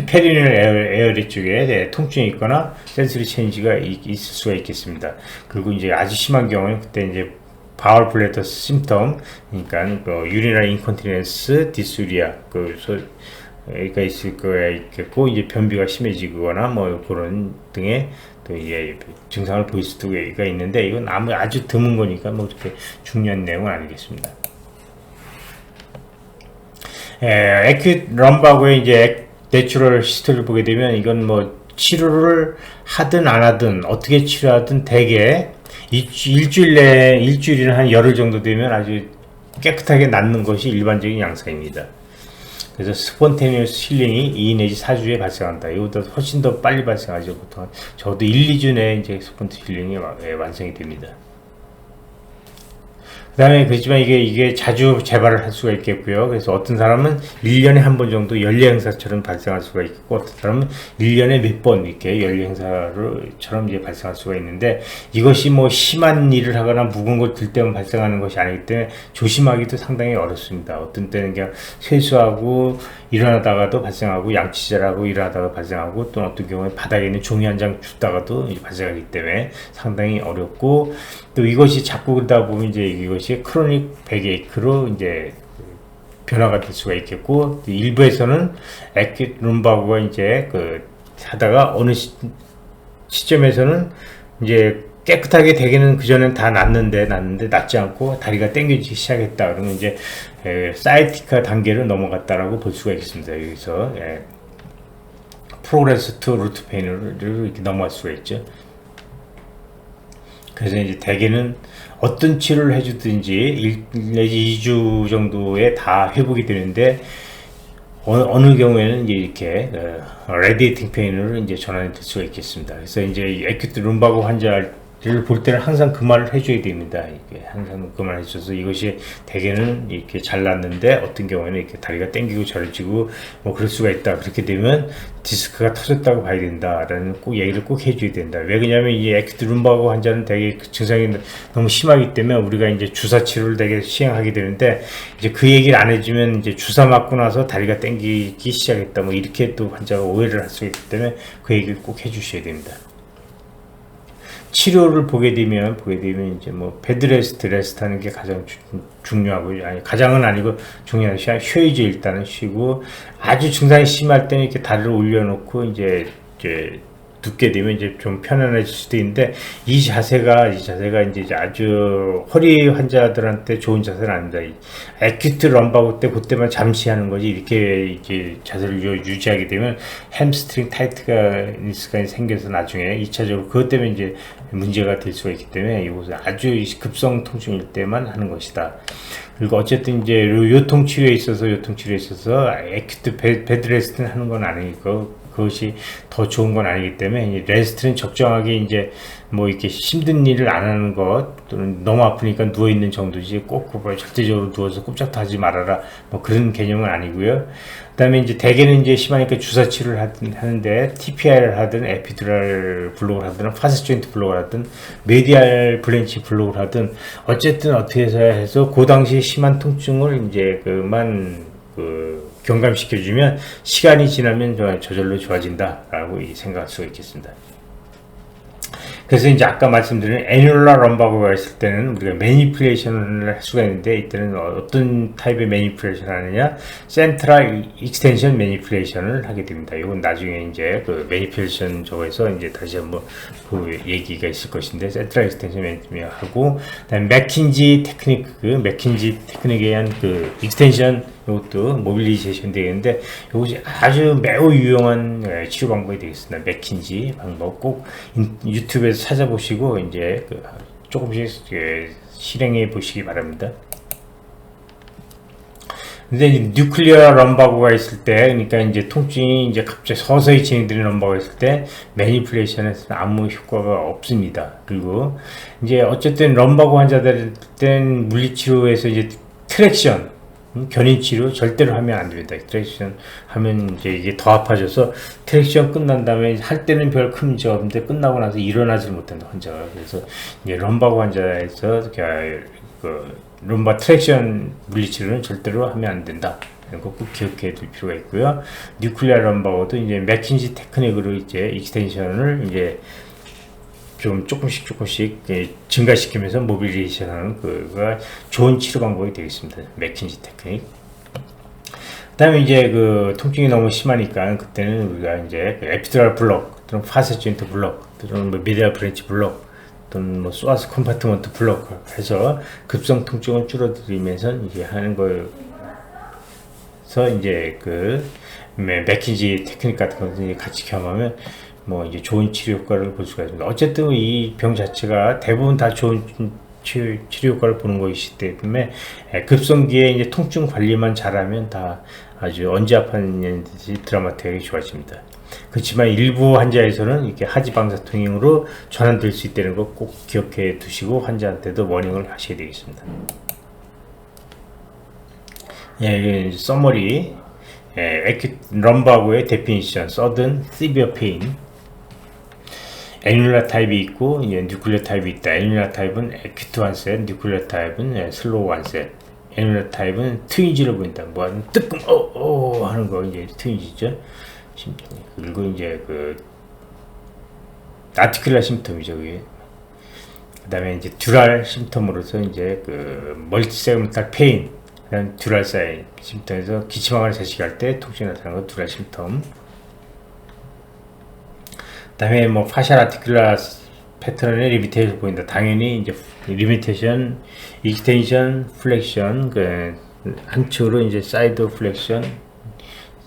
페리닐 에어리 쪽에 통증이 있거나 센서리 체인지가 있을 수가 있겠습니다. 그리고 이제 아주 심한 경우는 그때 이제 바울 블레더 심텀, 그러니까 유리나 인컨티넨스, 디스리아 가 있을 거야 있겠고, 이제 변비가 심해지거나 뭐 그런 등의 또 이제 증상을 보일 수가 있는데, 이건 아주 드문 거니까 뭐 그렇게 중요한 내용은 아니겠습니다. 에큐트 럼바고의 이제 내추럴 히스토리를 보게 되면, 이건 뭐 치료를 하든 안 하든 어떻게 치료하든 대개 일주일이나 한 열흘 정도 되면 아주 깨끗하게 낫는 것이 일반적인 양상입니다. 그래서 스폰테니어스 힐링이 2 내지 4주에 발생한다. 이보다 훨씬 더 빨리 발생하죠. 보통 적어도 1, 2주 내에 이제 스폰테니어스 힐링이 완성이 됩니다. 그 다음에 그렇지만 이게 자주 재발을 할 수가 있겠고요. 그래서 어떤 사람은 1년에 한 번 정도 연례 행사처럼 발생할 수가 있고, 어떤 사람은 1년에 몇 번 이렇게 연례 행사처럼 이제 발생할 수가 있는데, 이것이 뭐 심한 일을 하거나 무거운 걸 들 때만 발생하는 것이 아니기 때문에 조심하기도 상당히 어렵습니다. 어떤 때는 그냥 세수하고 일어나다가도 발생하고, 양치질하고 일어나다가 발생하고, 또 어떤 경우에 바닥에 있는 종이 한 장 줍다가도 발생하기 때문에 상당히 어렵고, 또 이것이 자꾸 그러다 보면 이제 이것이 크로닉 백에이크로 이제 변화가 될 수가 있겠고, 일부에서는 에큐트 룸바고가 이제 하다가 어느 시점에서는 이제 깨끗하게 되기는 그전엔 다 낫는데 낫지 않고 다리가 당겨지기 시작했다. 그러면 이제 사이티카 단계를 넘어갔다라고 볼 수가 있습니다. 여기서 프로그레스 투 루트 페인으로 이렇게 넘어갈 수가 있죠. 그래서 이제 대개는 어떤 치료를 해주든지 1 내지 2주 정도에 다 회복이 되는데, 어느 경우에는 이제 이렇게 레디에이팅 페인으로 이제 전환이 될 수가 있겠습니다. 그래서 이제 에큐트 룸바고 환자를 볼 때는 항상 그 말을 해줘야 됩니다. 이게 항상 그 말을 해줘서, 이것이 대개는 이렇게 잘 낫는데 어떤 경우에는 이렇게 다리가 당기고 저려지고 뭐 그럴 수가 있다. 그렇게 되면 디스크가 터졌다고 봐야 된다라는 꼭 얘기를 꼭 해줘야 된다. 왜 그러냐면 이 에큐트 룸바고 환자는 되게 그 증상이 너무 심하기 때문에 우리가 이제 주사 치료를 되게 시행하게 되는데, 이제 그 얘기를 안 해주면 이제 주사 맞고 나서 다리가 당기기 시작했다. 뭐 이렇게 또 환자가 오해를 할 수 있기 때문에 그 얘기를 꼭 해주셔야 됩니다. 치료를 보게 되면 이제 뭐 베드레스트 하는 게 가장 중요하고, 아니 가장은 아니고 중요한 것이, 쉬어야죠. 일단은 쉬고, 아주 증상이 심할 때는 이렇게 다리를 올려놓고 이제 눕게 되면 이제 좀 편안해질 수도 있는데, 이 자세가 이제 아주 허리 환자들한테 좋은 자세는 아닙니다. 에큐트 럼바고 때 그때만 잠시 하는 거지, 이렇게 자세를 유지하게 되면 햄스트링 타이트가 생겨서 나중에 2차적으로 그것 때문에 이제 문제가 될 수가 있기 때문에, 이것은 아주 급성 통증일 때만 하는 것이다. 그리고 어쨌든 이제 요통 치료에 있어서 에큐트 베드레스트는 하는 건 아니고, 그것이 더 좋은 건 아니기 때문에, 레스트는 적정하게 이제 뭐 이렇게 힘든 일을 안 하는 것, 또는 너무 아프니까 누워 있는 정도지 꼭 절대적으로 누워서 꼼짝도 하지 말아라, 뭐 그런 개념은 아니고요. 그다음에 이제 대개는 이제 심하니까 주사 치료를 하는데, TPI를 하든 에피두랄 블록을 하든 파스 조인트 블록을 하든 메디알 블렌치 블록을 하든, 어쨌든 어떻게 해서 그 당시 심한 통증을 이제 경감시켜주면 시간이 지나면 저절로 좋아진다라고 생각할 수가 있겠습니다. 그래서 이제 아까 말씀드린 애뉴라 럼바고가 있을 때는 우리가 매니플레이션을 할 수가 있는데, 이때는 어떤 타입의 매니플레이션을 하느냐, 센트럴 익스텐션 매니플레이션을 하게 됩니다. 이건 나중에 이제 그 매니플레이션 저거에서 이제 다시 한번 그 얘기가 있을 것인데, 센트럴 익스텐션 매니플레이션 하고, 그다음에 맥킨지 테크닉에 의한 그 익스텐션, 이것도 모빌리제이션 되겠는데, 이것이 아주 매우 유용한 치료 방법이 되겠습니다. 맥킨지 방법 꼭 유튜브에서 찾아보시고 이제 조금씩 실행해 보시기 바랍니다. 근데 이제 뉴클리어 럼바고가 있을 때, 그러니까 이제 통증이 이제 갑자기 서서히 진행되는 럼바고가 있을 때 매니플레이션에서는 아무 효과가 없습니다. 그리고 이제 어쨌든 럼바고 환자들 때는 물리치료에서 이제 트랙션, 견인 치료 절대로 하면 안 됩니다. 트랙션 하면 이제 이게 더 아파져서 트랙션 끝난 다음에 할 때는 별 큰 문제가 없는데 끝나고 나서 일어나지 못한다 환자가. 그래서 이제 럼바고 환자에서 그 럼바 트랙션 물리치료는 절대로 하면 안 된다. 이런 거 꼭 기억해 둘 필요가 있고요. 뉴클리아 럼바고도 이제 맥킨지 테크닉으로 이제 익스텐션을 이제 좀 조금씩 증가시키면서 모빌리제이션하는 그가 좋은 치료 방법이 되겠습니다. 맥킨지 테크닉. 그다음에 이제 그 통증이 너무 심하니까 그때는 우리가 이제 그 에피드랄 블록 또는 파셋 조인트 블록 또는 뭐 미디얼 브랜치 블록 또는 뭐 소아스 컴파트먼트 블록 해서 급성 통증을 줄어들이면서 이제 하는 거에서 이제 그 맥킨지 테크닉 같은 것들 같이 경험하면 뭐 이제 좋은 치료 효과를 볼 수가 있습니다. 어쨌든 이 병 자체가 대부분 다 좋은 치료 효과를 보는 것이기 때문에 급성기에 이제 통증 관리만 잘하면 다 아주 언제 아팠는지 드라마틱하게 좋아집니다. 그렇지만 일부 환자에서는 이렇게 하지방사통행으로 전환될 수 있다는 거 꼭 기억해 두시고 환자한테도 워닝을 하셔야 되겠습니다. 이게 서머리 럼바고의 데피니션, 서든 시비어 페인. 애뉴라 타입이 있고 이제 뉴클리어 타입이 있다. 애뉴라 타입은 에큐트 완셋, 뉴클리어 타입은 슬로우 완셋. 애뉴라 타입은 트윈지를 보인다. 뭐 하는 뜨끔 하는 거 이제 트윈지죠. 그리고 이제 그 아티큘라 심텀이죠. 그게. 그다음에 이제 듀랄 심텀으로서 이제 그 멀티 세그먼탈 페인, 그다음 듀랄 사인 심텀에서 기침하거나 자식할 때 통증이 나타나는 거 듀랄 심텀. 그다음에 뭐 파셜 아티큘라 패턴의 리미테이션 보인다. 당연히 이제 리미테이션, 익스텐션, 플렉션, 그 한쪽으로 이제 사이드 플렉션,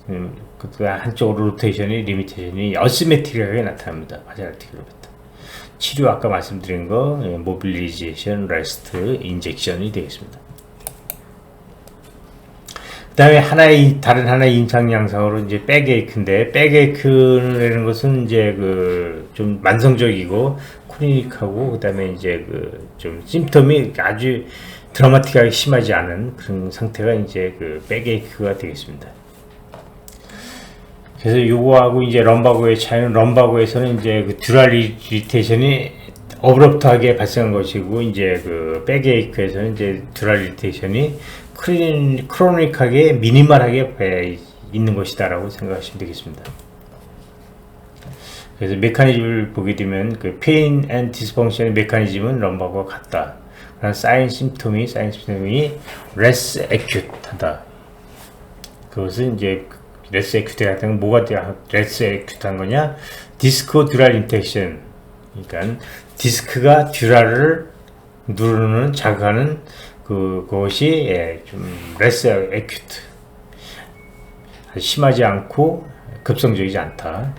그 한쪽으로 로테이션이 리미테이션이 어시메트릭하게 나타납니다. 파셜 아티큘라 패턴. 치료 아까 말씀드린 거 모빌리제이션, 레스트, 인젝션이 되겠습니다. 그 다음에 다른 하나의 임상 양상으로 이제 백에이크인데, 백에이크라는 것은 이제 그 좀 만성적이고 크로닉하고, 그 다음에 이제 그 좀 심텀이 아주 드라마틱하게 심하지 않은 그런 상태가 이제 그 백에이크가 되겠습니다. 그래서 요거하고 이제 럼바고의 차이는, 럼바고에서는 이제 그 듀랄 이리테이션이 어브럽트하게 발생한 것이고, 이제 그 백에이크에서는 이제 듀랄 이리테이션이 크로닉하게 미니멀하게 있는 것이다라고 생각하시면 되겠습니다. 그래서 메커니즘을 보게 되면 그 페인 앤 디스펑션의 메커니즘은 럼바고와 같다. 그러나 사인 심텀이 레스 에큐트하다. 그것은 이제 레스 에큐트 같은 건 뭐가 레스 에큐트한 거냐? 디스코 듀랄 인텍션. 그러니까 디스크가 듀랄을 누르는 자극하는 그것이 좀 레스 에큐트, 심하지 않고 급성적이지 않다.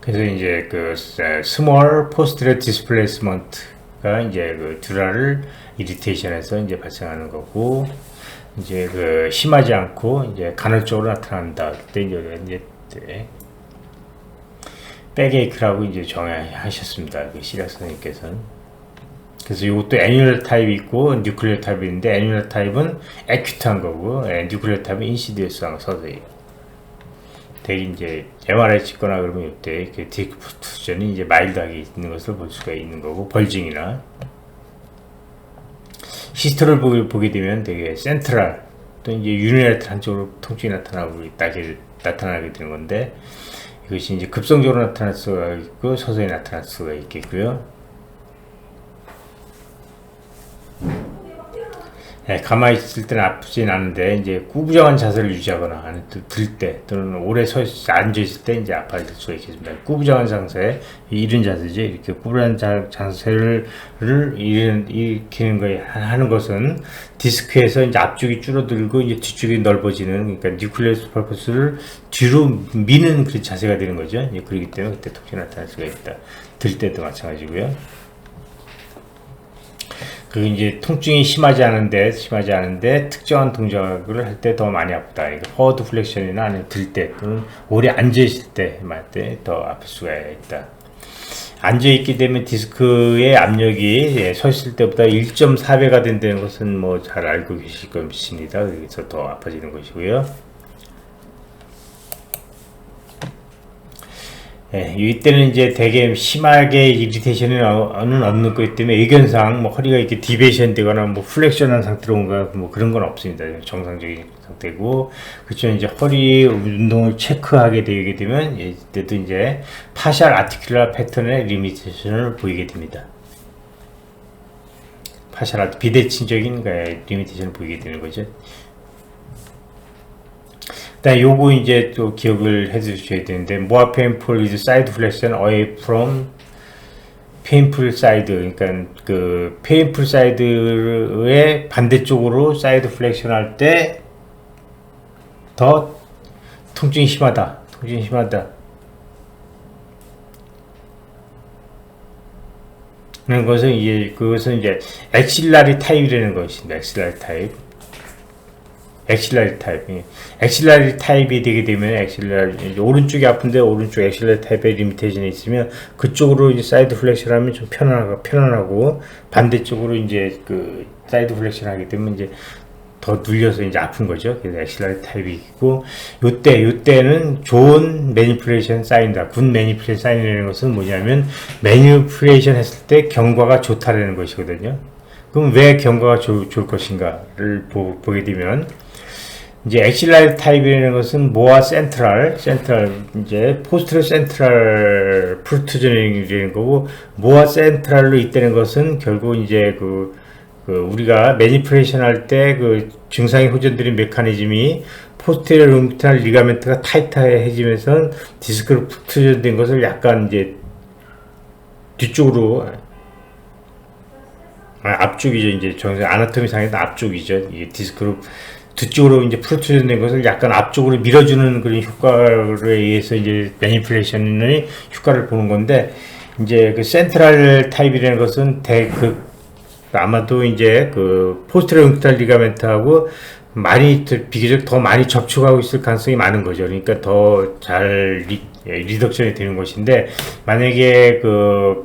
그래서 이제 그 스몰 포스트렛 디스플레이스먼트가 이제 그 듀랄 이리테이션에서 이제 발생하는 거고, 이제 그 심하지 않고 이제 간헐적으로 나타난다. 그때 이제 백에이크라고 이제 정하셨습니다. 그 시작 선생님께서는. 그래서 이것도 애뉴럴 타입이 있고 뉴클리어 타입이 있는데, 애뉴럴 타입은 에큐트한 거고, 뉴클리어 타입은 인시디어스한 서서히. 되게 이제 MRI 찍거나 그러면 이때 이렇게 디프투전이 이제 마일드하게 있는 것을 볼 수가 있는 거고, 벌징이나 히스토를 보게 되면 되게 센트럴 또 이제 유니레트 한쪽으로 통증이 나타나게 되는 건데, 이것이 이제 급성적으로 나타날 수가 있고 서서히 나타날 수가 있겠고요. 가만히 있을 때는 아프진 않은데, 이제 구부정한 자세를 유지하거나 들 때 또는 오래 앉아 있을 때 이제 아파질 수가 있겠습니다. 구부정한 상태, 이른 자세죠. 이렇게 구부정한 자세를 일으키는 거에 하는 것은 디스크에서 이제 앞쪽이 줄어들고 이제 뒤쪽이 넓어지는, 그러니까 뉴클리어스 펄퍼스를 뒤로 미는 그 자세가 되는 거죠. 그렇기 때문에 그때 통증이 나타날 수가 있다. 들 때도 마찬가지고요. 그 이제 통증이 심하지 않은데 특정한 동작을 할 때 더 많이 아프다. 그러니까 포워드 플렉션이나 아니면 들 때 또는 오래 앉아 있을 때 더 아플 수가 있다. 앉아있게 되면 디스크의 압력이 서 있을 때보다 1.4배가 된다는 것은 뭐 잘 알고 계실 것입니다. 그래서 더 아파지는 것이고요. 이때는 이제 되게 심하게 이리테이션은 없는 거기 때문에 의견상 뭐 허리가 이렇게 디베이션 되거나 뭐 플렉션한 상태로 온가 뭐 그런 건 없습니다. 정상적인 상태고, 그쵸. 이제 허리 운동을 체크하게 되게 되면 이때도 이제 파셜 아티큘러 패턴의 리미테이션을 보이게 됩니다. 파셜 비대칭적인 리미테이션을 보이게 되는 거죠. 요거 이제 또 기억을 해 주셔야 되는데, more painful with side flexion away from painful side. 그러니까 그 painful side의 반대쪽으로 side flexion 할 때 더 통증이 심하다. 통증이 심하다. 그런 것은 그것은 이제 엑실라리 타입이라는 것입니다. 엑실라리 타입. 엑실라리 타입. 엑실라리 타입이 되게 되면 오른쪽이 아픈데 오른쪽 엑실라리 타입의 리미테이션이 있으면 그쪽으로 이제 사이드 플렉션 하면 좀 편안하고 반대쪽으로 이제 그 사이드 플렉션 하게 되면 이제 더 눌려서 이제 아픈 거죠. 그래서 엑실라리 타입이 있고, 요때는 좋은 매니플레이션 사인이다. 굿 매니플레이션 사인이라는 것은 뭐냐면 매니플레이션 했을 때 경과가 좋다라는 것이거든요. 그럼 왜 경과가 좋을 것인가를 보게 되면, 이제 엑실라리 타입이라는 것은 모아 센트럴 이제 포스트로 센트럴 프루트저닝이라는 거고, 모아 센트럴로 있다는 것은 결국 이제 우리가 매니플레이션 할 때 그 증상이 호전되는 메커니즘이 포스테리어 룸비탈 리가멘트가 타이트해지면서 디스크로 프루트저된 것을 약간 이제 뒤쪽으로, 앞쪽이죠. 이제 정상 아나토미 상에서 앞쪽이죠. 이게 디스크로 뒤쪽으로 이제 프루트전된 것을 약간 앞쪽으로 밀어주는 그런 효과에 의해서 이제 매니플레이션의 효과를 보는 건데, 이제 그 센트럴 타입이라는 것은 아마도 이제 그 포스테리어 룸비탈 리가멘트하고 비교적 더 많이 접촉하고 있을 가능성이 많은 거죠. 그러니까 더 잘 리덕션이 되는 것인데, 만약에 그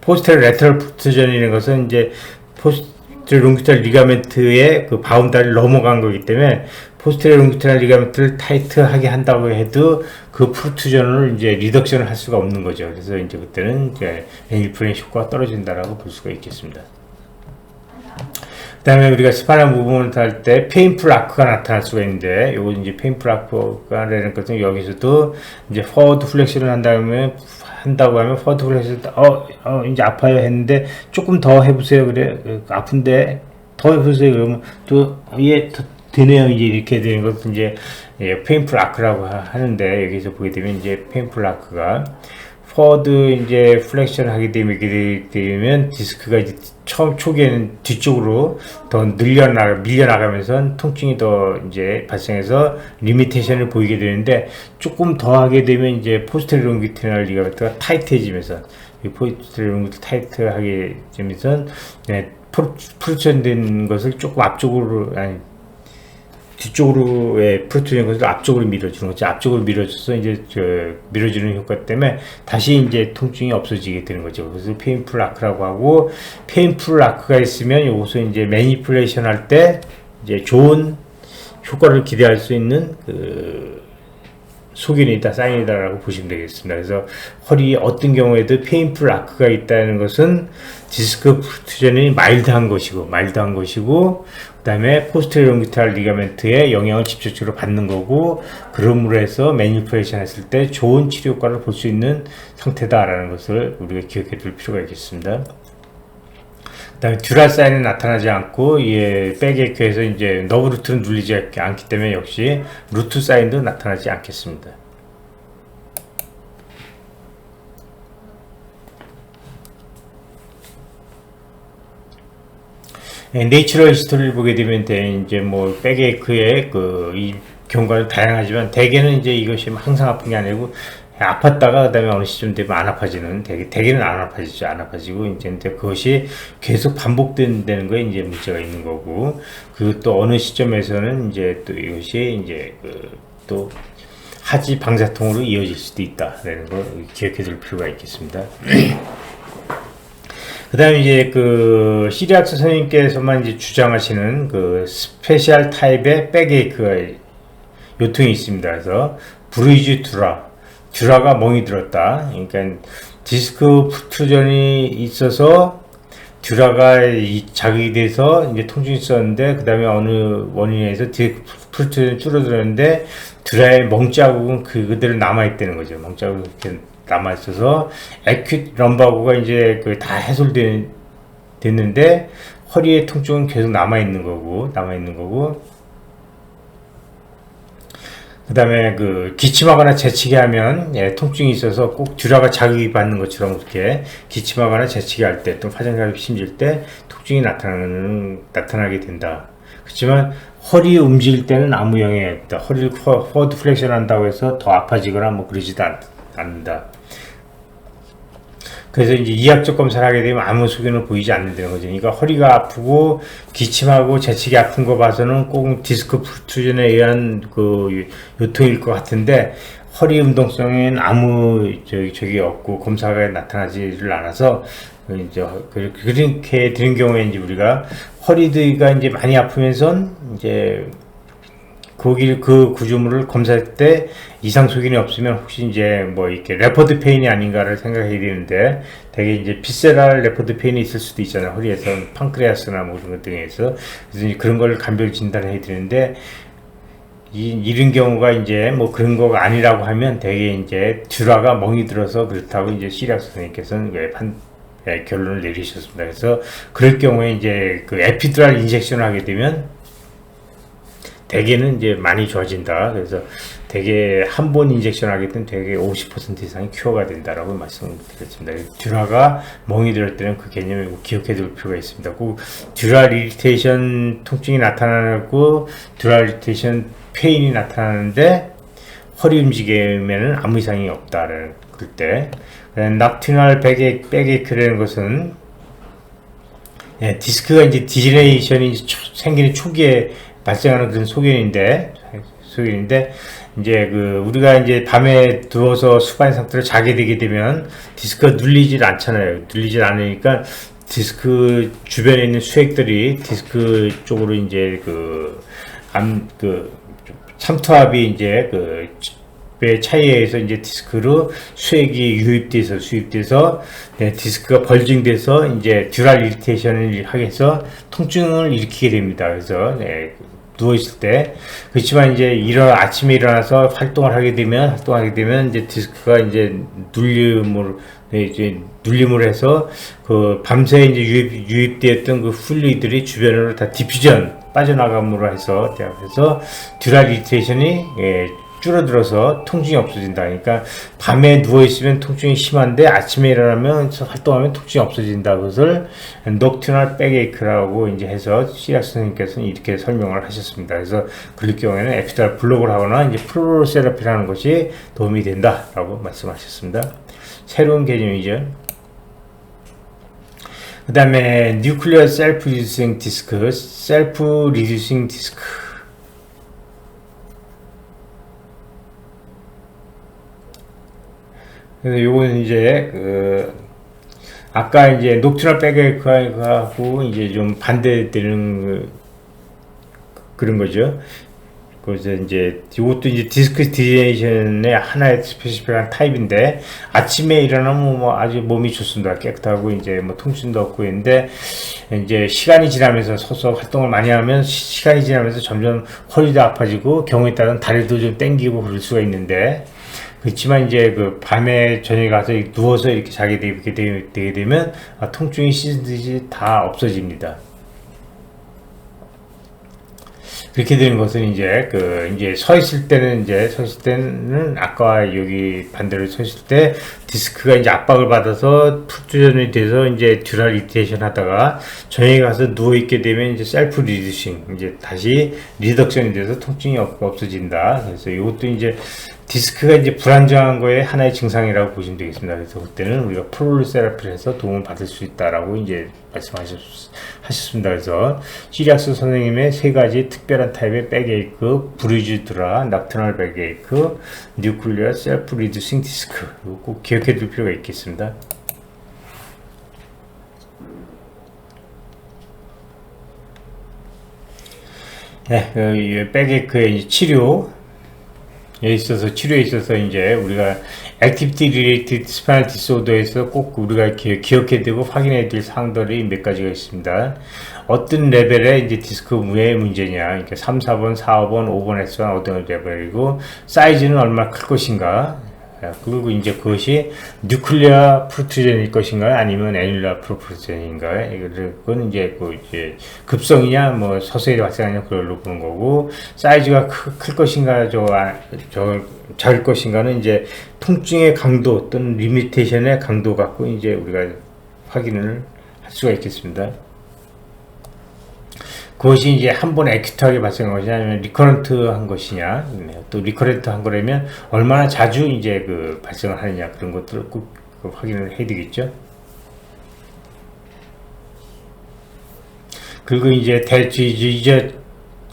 포스테리어 레터럴 프루트전이라는 것은 이제 포스테리어 롱기탈 리가멘트의 그 바운다리를 넘어간 거기 때문에 포스테리어 롱기탈 리가멘트를 타이트하게 한다고 해도 그 프루트전을 이제 리덕션을 할 수가 없는 거죠. 그래서 이제 그때는 이제 매니플레이션 효과가 떨어진다라고 볼 수가 있겠습니다. 그 다음에 우리가 스파이널 무브먼트 할 때 페인풀 아크가 나타날 수가 있는데, 요거 이제 페인풀 아크가라는 것은 여기서도 이제 포워드 플렉션을 한다고 하면 포워드 플렉션 이제 아파요 했는데 조금 더 해보세요. 그래 아픈데 더 해보세요. 그러면 또 더 되네요. 이제 이렇게 되는 것은 이제 페인풀 아크라고 하는데, 여기서 보게 되면 이제 페인풀 아크가 포워드 이제 플렉션 하게 되면 디스크가 이제 초기에는 뒤쪽으로 더 밀려나가면서 통증이 더 이제 발생해서 리미테이션을 보이게 되는데, 조금 더 하게 되면 이제 포스테리어 롱기튜디널 리가멘트가 타이트해지면서, 이 포스테리어 롱기튜디널 타이트하게 되면서 프루트전된 것을 조금 뒤쪽으로의 프루트된 것을 앞쪽으로 밀어주는 거죠. 앞쪽으로 밀어줘서 이제 밀어주는 효과 때문에 다시 이제 통증이 없어지게 되는 거죠. 그래서 페인풀 아크라고 하고, 페인풀 아크가 있으면 이것은 이제 매니플레이션 할 때 이제 좋은 효과를 기대할 수 있는 소견이다, 사인이다라고 보시면 되겠습니다. 그래서 허리에 어떤 경우에도 페인풀 아크가 있다는 것은 디스크 프루트전이 마일드한 것이고, 그 다음에 포스테리어 롱기탈 리가멘트의 영향을 직접적으로 받는 거고, 그러므로 해서 매니플레이션 했을 때 좋은 치료 효과를 볼 수 있는 상태다라는 것을 우리가 기억해 둘 필요가 있겠습니다. 그 다음에 듀랄 사인은 나타나지 않고, 백에크에서 이제 너브 루트는 눌리지 않기 때문에 역시 루트 사인도 나타나지 않겠습니다. 네이처럴 히스토리를 보게 되면 이제 뭐 백에크의 이 경과는 다양하지만, 대개는 이제 이것이 항상 아픈 게 아니고 아팠다가 그 다음에 어느 시점 되면 안 아파지는, 대개는 안 아파지고 이제 그것이 계속 반복된다는 거에 이제 문제가 있는 거고, 그리고 또 어느 시점에서는 이제 또 이것이 이제 또 하지 방사통으로 이어질 수도 있다라는 거 기억해 둘 필요가 있겠습니다. 그 다음에 이제 그 시리악스 선생님께서만 이제 주장하시는 그 스페셜 타입의 백에이크가 요통이 있습니다. 그래서 브루이즈 듀라가 멍이 들었다. 그러니까 디스크 프루트루전이 있어서 듀라가 자극이 돼서 이제 통증이 있었는데 그 다음에 어느 원인에 의해서 디스크 프루트루전이 줄어들었는데 듀라의 멍자국은 그대로 남아있다는 거죠. 멍자국이 이렇게 남아있어서 에큐트 럼바고가 이제 그 다 해소됐는데 허리의 통증은 계속 남아있는 거고 그 다음에 그 기침하거나 재치기 하면 통증이 있어서 꼭 듀라가 자극이 받는 것처럼 그렇게 기침하거나 재치기 할 때 또 화장실이 심질 때 통증이 나타나게 된다. 그렇지만 허리 움직일 때는 아무 영향이 없다. 허리를 포워드 플렉션 한다고 해서 더 아파지거나 뭐 그러지도 않는다. 그래서 이제 이학적 검사를 하게 되면 아무 소견을 보이지 않는다는 거죠. 그러니까 허리가 아프고 기침하고 재치기 아픈 거 봐서는 꼭 디스크 프루트루전에 의한 그 요통일 것 같은데 허리 운동성에는 아무 적이 없고 검사가 나타나지를 않아서 이제 그렇게 되는 경우에 이제 우리가 허리가 이제 많이 아프면서 이제 그 구조물을 검사할 때 이상 소견이 없으면 혹시 이제 뭐 이렇게 레퍼드 페인이 아닌가를 생각해야 되는데 되게 이제 비세랄 레퍼드 페인이 있을 수도 있잖아요. 허리에서 판크레아스나 뭐 그런 것 등에서 그래서 이제 그런 걸 간별 진단해야 되는데 이런 경우가 이제 뭐 그런 거가 아니라고 하면 되게 이제 듀라가 멍이 들어서 그렇다고 이제 시리악스 선생님께서는 결론을 내리셨습니다. 그래서 그럴 경우에 이제 그 에피드랄 인젝션을 하게 되면 대개는 이제 많이 좋아진다. 그래서 대개 한 번 인젝션 하게 되면 대개 50% 이상이 큐어가 된다라고 말씀드렸습니다. 듀라가 멍이 들을 때는 그 개념을 기억해 둘 필요가 있습니다. 그 듀랄 이리테이션 통증이 나타나고 듀랄 이리테이션 페인이 나타나는데 허리 움직임에는 아무 이상이 없다라는 그럴 때 납티널 백에이크라는 것은 디스크가 이제 디제네레이션이 생기는 초기에 발생하는 그런 소견인데 이제 그 우리가 이제 밤에 누워서 수반 상태로 자게 되게 되면 디스크가 눌리질 않잖아요. 눌리질 않으니까 디스크 주변에 있는 수액들이 디스크 쪽으로 이제 참투압이 이제 의 차이에 의해서 이제 디스크로 수액이 수입돼서 디스크가 벌징돼서 이제 듀랄 이리테이션을 하게 해서 통증을 일으키게 됩니다. 그래서 누워있을 때 그렇지만 이제 아침에 일어나서 활동을 하게 되면 이제 디스크가 이제 눌림을 해서 그 밤새 이제 유입되었던 그 플루이드들이 주변으로 다 디퓨전 빠져나감으로 해서 듀랄 이리테이션이 줄어들어서 통증이 없어진다. 그러니까 밤에 누워있으면 통증이 심한데 아침에 일어나면 활동하면 통증이 없어진다. 그것을 넉튜널 백에이크라고 이제 해서 시리악스 선생님께서는 이렇게 설명을 하셨습니다. 그래서 그럴 경우에는 에피드랄 블록을 하거나 이제 플로로세라피를 하는 것이 도움이 된다라고 말씀하셨습니다. 새로운 개념이죠. 그 다음에 뉴클리어 셀프 리듀싱 디스크, 셀프 리듀싱 디스크. 그래서 요거는 이제 아까 이제 녹투럴 백에이크하고 이제 좀 반대되는 그런 거죠. 그래서 이제 이것도 이제 디스크 디제네레이션의 하나의 스페시픽한 타입인데 아침에 일어나면 뭐 아주 몸이 좋습니다. 깨끗하고 이제 뭐 통증도 없고 있는데 이제 시간이 지나면서 서서 활동을 많이 하면 시간이 지나면서 점점 허리도 아파지고 경우에 따라서는 다리도 좀 땡기고 그럴 수가 있는데 그렇지만 이제 그 밤에 저녁에 가서 누워서 이렇게 자게 되게 되면 통증이 씻듯이 다 없어집니다. 그렇게 되는 것은 이제 서 있을 때는 아까 여기 반대로 서 있을 때 디스크가 이제 압박을 받아서 프루트루전이 돼서 이제 듀랄 이리테이션 하다가 저녁에 가서 누워 있게 되면 이제 셀프 리듀싱 이제 다시 리덕션이 돼서 통증이 없어진다. 그래서 이것도 이제 디스크가 이제 불안정한 거에 하나의 증상이라고 보시면 되겠습니다. 그래서 그때는 우리가 프로롤 세라피를 해서 도움을 받을 수 있다라고 이제 말씀하셨습니다. 그래서 시리악스 선생님의 세 가지 특별한 타입의 백에이크, 브리즈 드라, 납트널 백에이크, 뉴클리어 셀프 리듀싱 디스크, 이거 꼭 기억해 둘 필요가 있겠습니다. 네, 백에이크의 치료에 있어서 이제 우리가 액티비티 리레이티드 스파인al 디소더에서 꼭 우리가 기억해야 되고 확인해야 될 사항들이 몇 가지가 있습니다. 어떤 레벨의 이제 디스크 왜 문제냐, 그러니까 3, 4번, 4, 5번, 5번 S1 어떤 레벨이고 사이즈는 얼마나 클 것인가, 그리고 이제 그것이 뉴클리아 프로트루전일 것인가 아니면 애닐라 프로트루전인가, 이건 이제 급성이냐 뭐 서서히 발생하냐 그걸로 보는 거고, 사이즈가 클 것인가 작을 것인가는 이제 통증의 강도 또는 리미테이션의 강도 갖고 이제 우리가 확인을 할 수가 있겠습니다. 그것이 이제 한 번에 애큐트하게 발생한 것이냐 아니면 리커런트한 것이냐, 또 리커런트한 거라면 얼마나 자주 이제 발생을 하느냐, 그런 것들을 꼭 확인을 해야 되겠죠. 그리고 이제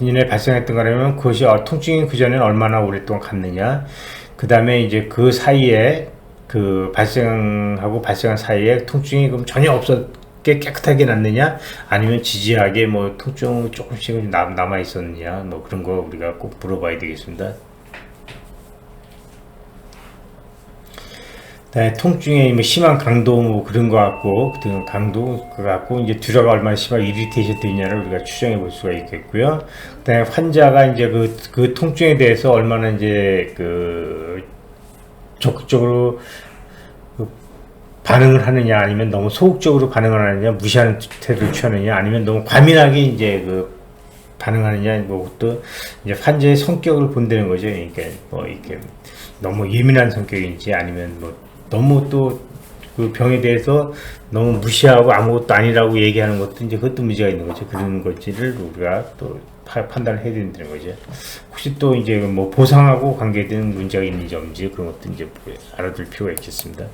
이전에 발생했던 거라면 그것이 통증이 그 전에는 얼마나 오랫동안 갔느냐, 그 다음에 이제 그 사이에 발생한 사이에 통증이 그럼 전혀 없었게 깨끗하게 났느냐 아니면 지지하게 뭐 통증 조금씩 남아 있었느냐, 뭐 그런 거 우리가 꼭 물어봐야 되겠습니다. 통증의 뭐 심한 강도 뭐 그런 거 갖고 이제 듀라가 얼마나 심하게 이리테이션 되느냐를 우리가 추정해 볼 수가 있겠고요. 그다음에 환자가 이제 그 통증에 대해서 얼마나 이제 적극적으로 반응을 하느냐 아니면 너무 소극적으로 반응을 하느냐, 무시하는 태도를 취하느냐 아니면 너무 과민하게 이제 반응하느냐, 뭐 또 이제 환자의 성격을 본다는 거죠. 그러니까 뭐 이렇게 너무 예민한 성격인지 아니면 뭐 너무 또 그 병에 대해서 너무 무시하고 아무것도 아니라고 얘기하는 것도 이제 그것도 문제가 있는 거죠. 그런 것들을 우리가 또 판단을 해야 된다는 거죠. 혹시 또 이제 뭐 보상하고 관계된 문제가 있는지 없는지 그런 것도 이제 알아둘 필요가 있겠습니다.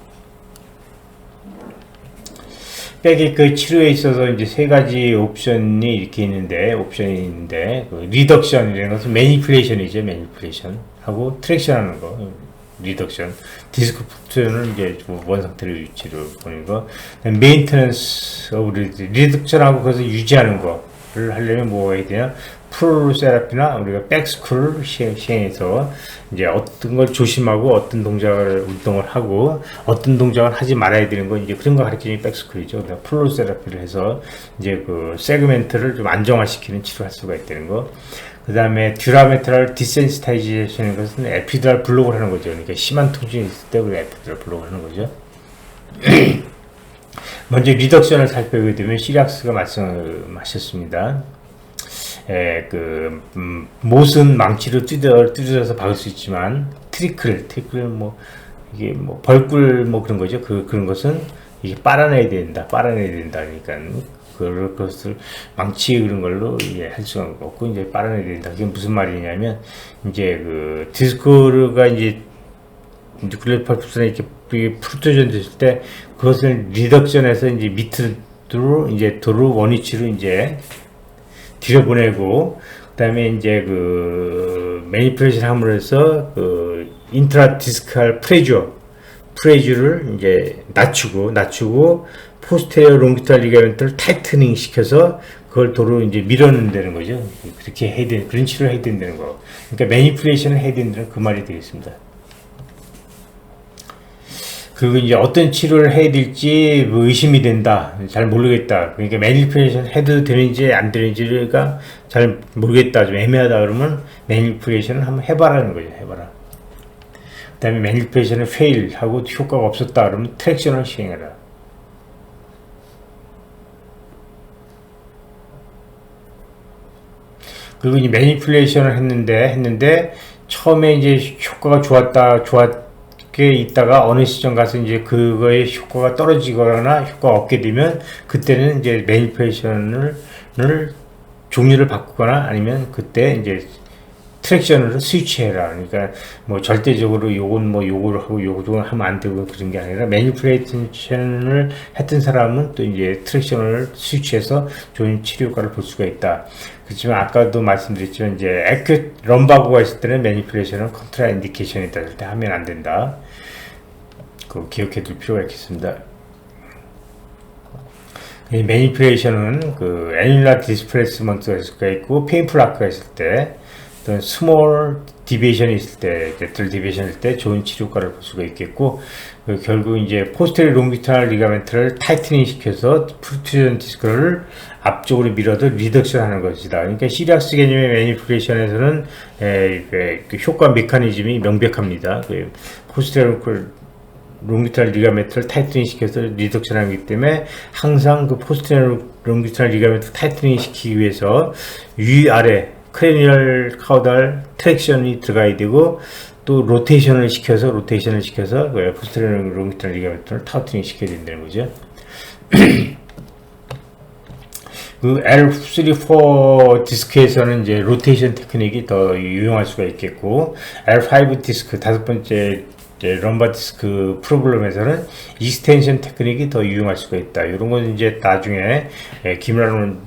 백에이크 치료에 있어서 이제 세 가지 옵션이 있는데 리덕션이라는 것은 매니플레이션이죠. 매니플레이션 하고 트랙션 하는 거, 리덕션, 디스크 푸트는 이제 원 상태로 유지를 보는 거, 메인테넌스 리덕션하고 그것을 유지하는 거를 하려면 뭐 해야 되냐, 프로롤 세라피나 우리가 백스크롤을 시행해서 이제 어떤 걸 조심하고 어떤 운동을 하고 어떤 동작을 하지 말아야 되는 거, 이제 그런 거 가르치는 백스크롤이죠. 그러니까 프로롤 세라피를 해서 이제 세그멘트를 좀 안정화시키는 치료를 할 수가 있다는 거. 그 다음에 듀라메트럴 디센시타이제이션인 것은 에피드랄 블록을 하는 거죠. 그러니까 심한 통증이 있을 때 우리가 에피드랄 블록을 하는 거죠. 먼저 리덕션을 살펴보게 되면 시리악스가 말씀하셨습니다. 못은 망치로 뜯어서 박을 수 있지만 트리클 뭐 이게 뭐 벌꿀 뭐 그런 거죠. 그런 것은 이게 빨아내야 된다. 그러니까 그것을 망치 그런 걸로 할 수가 없고 이제 빨아내야 된다. 그게 무슨 말이냐면 이제 디스크가 이제 뉴클리어 펄프스나 이렇게 프루트전 됐을 때 그것을 리덕션해서 이제 밑으로 이제 도로 원위치로 이제 들여보내고, 그 다음에 이제 매니플레이션 함으로써 인트라 디스칼 프레주를 이제 낮추고 포스테리어 롱기탈 리가멘트를 타이트닝 시켜서 그걸 도로 이제 밀어낸다는 거죠. 그렇게 해야 되는, 그런 치료를 해야 된다는 거. 그러니까 매니플레이션을 해야 된다는 그 말이 되겠습니다. 그리고 이제 어떤 치료를 해야 될지 의심이 된다, 잘 모르겠다, 그러니까 매니플레이션 해도 되는지 안 되는지가 잘 모르겠다, 좀 애매하다 그러면 매니플레이션을 한번 해봐라는 거죠. 해봐라. 그 다음에 매니플레이션을 페일하고 효과가 없었다 그러면 트랙션을 시행해라. 그리고 이제 매니플레이션을 했는데 처음에 이제 효과가 좋게 있다가 어느 시점 가서 이제 그거의 효과가 떨어지거나 효과가 없게 되면 그때는 이제 매니플레이션을 종류를 바꾸거나 아니면 그때 이제 트랙션으로 스위치해라. 그러니까 뭐 절대적으로 요건 뭐 요걸 하고 요걸 하면 안 되고 그런 게 아니라 매니플레이션을 했던 사람은 또 이제 트랙션을 스위치해서 좋은 치료 효과를 볼 수가 있다. 그렇지만 아까도 말씀드렸지만 이제 액큐 럼바고가 있을 때는 매니플레이션은 컨트라 인디케이션이 있을 때 하면 안 된다. 그거 기억해 둘 필요가 있겠습니다. 이 매니플레이션은 그 애뉴라 디스플레이스먼트가 있을 수가 있고 페인풀 아크가 있을 때 어떤 스몰 디비에이션이 있을 때, 레터럴 디비에이션일 때 좋은 치료 효과를 볼 수가 있겠고 결국 이제 포스테리어 롱기터널 리가멘트를 타이트닝 시켜서 프루트전 디스크를 앞쪽으로 밀어도 리덕션 하는 것이다. 그러니까 시리악스 개념의 매니플레이션에서는 그 효과 메커니즘이 명백합니다. 그 포스테리어 롱기터널 리가멘트를 타이트닝 시켜서 리덕션 하기 때문에 항상 그 포스테리어 롱기터널 리가멘트 타이트닝 시키기 위해서 위아래 크레니얼 카우달 트랙션이 들어가야 되고 또 로테이션을 시켜서 포스테리어 롱기터널 리가멘트를 타이트닝 시켜야 된다는 거죠. 그 L3-4 디스크에서는 이제 로테이션 테크닉이 더 유용할 수가 있겠고 L5 디스크 다섯 번째 럼바 디스크 프로블럼에서는 익스텐션 테크닉이 더 유용할 수가 있다. 이런 건 이제 나중에 기말론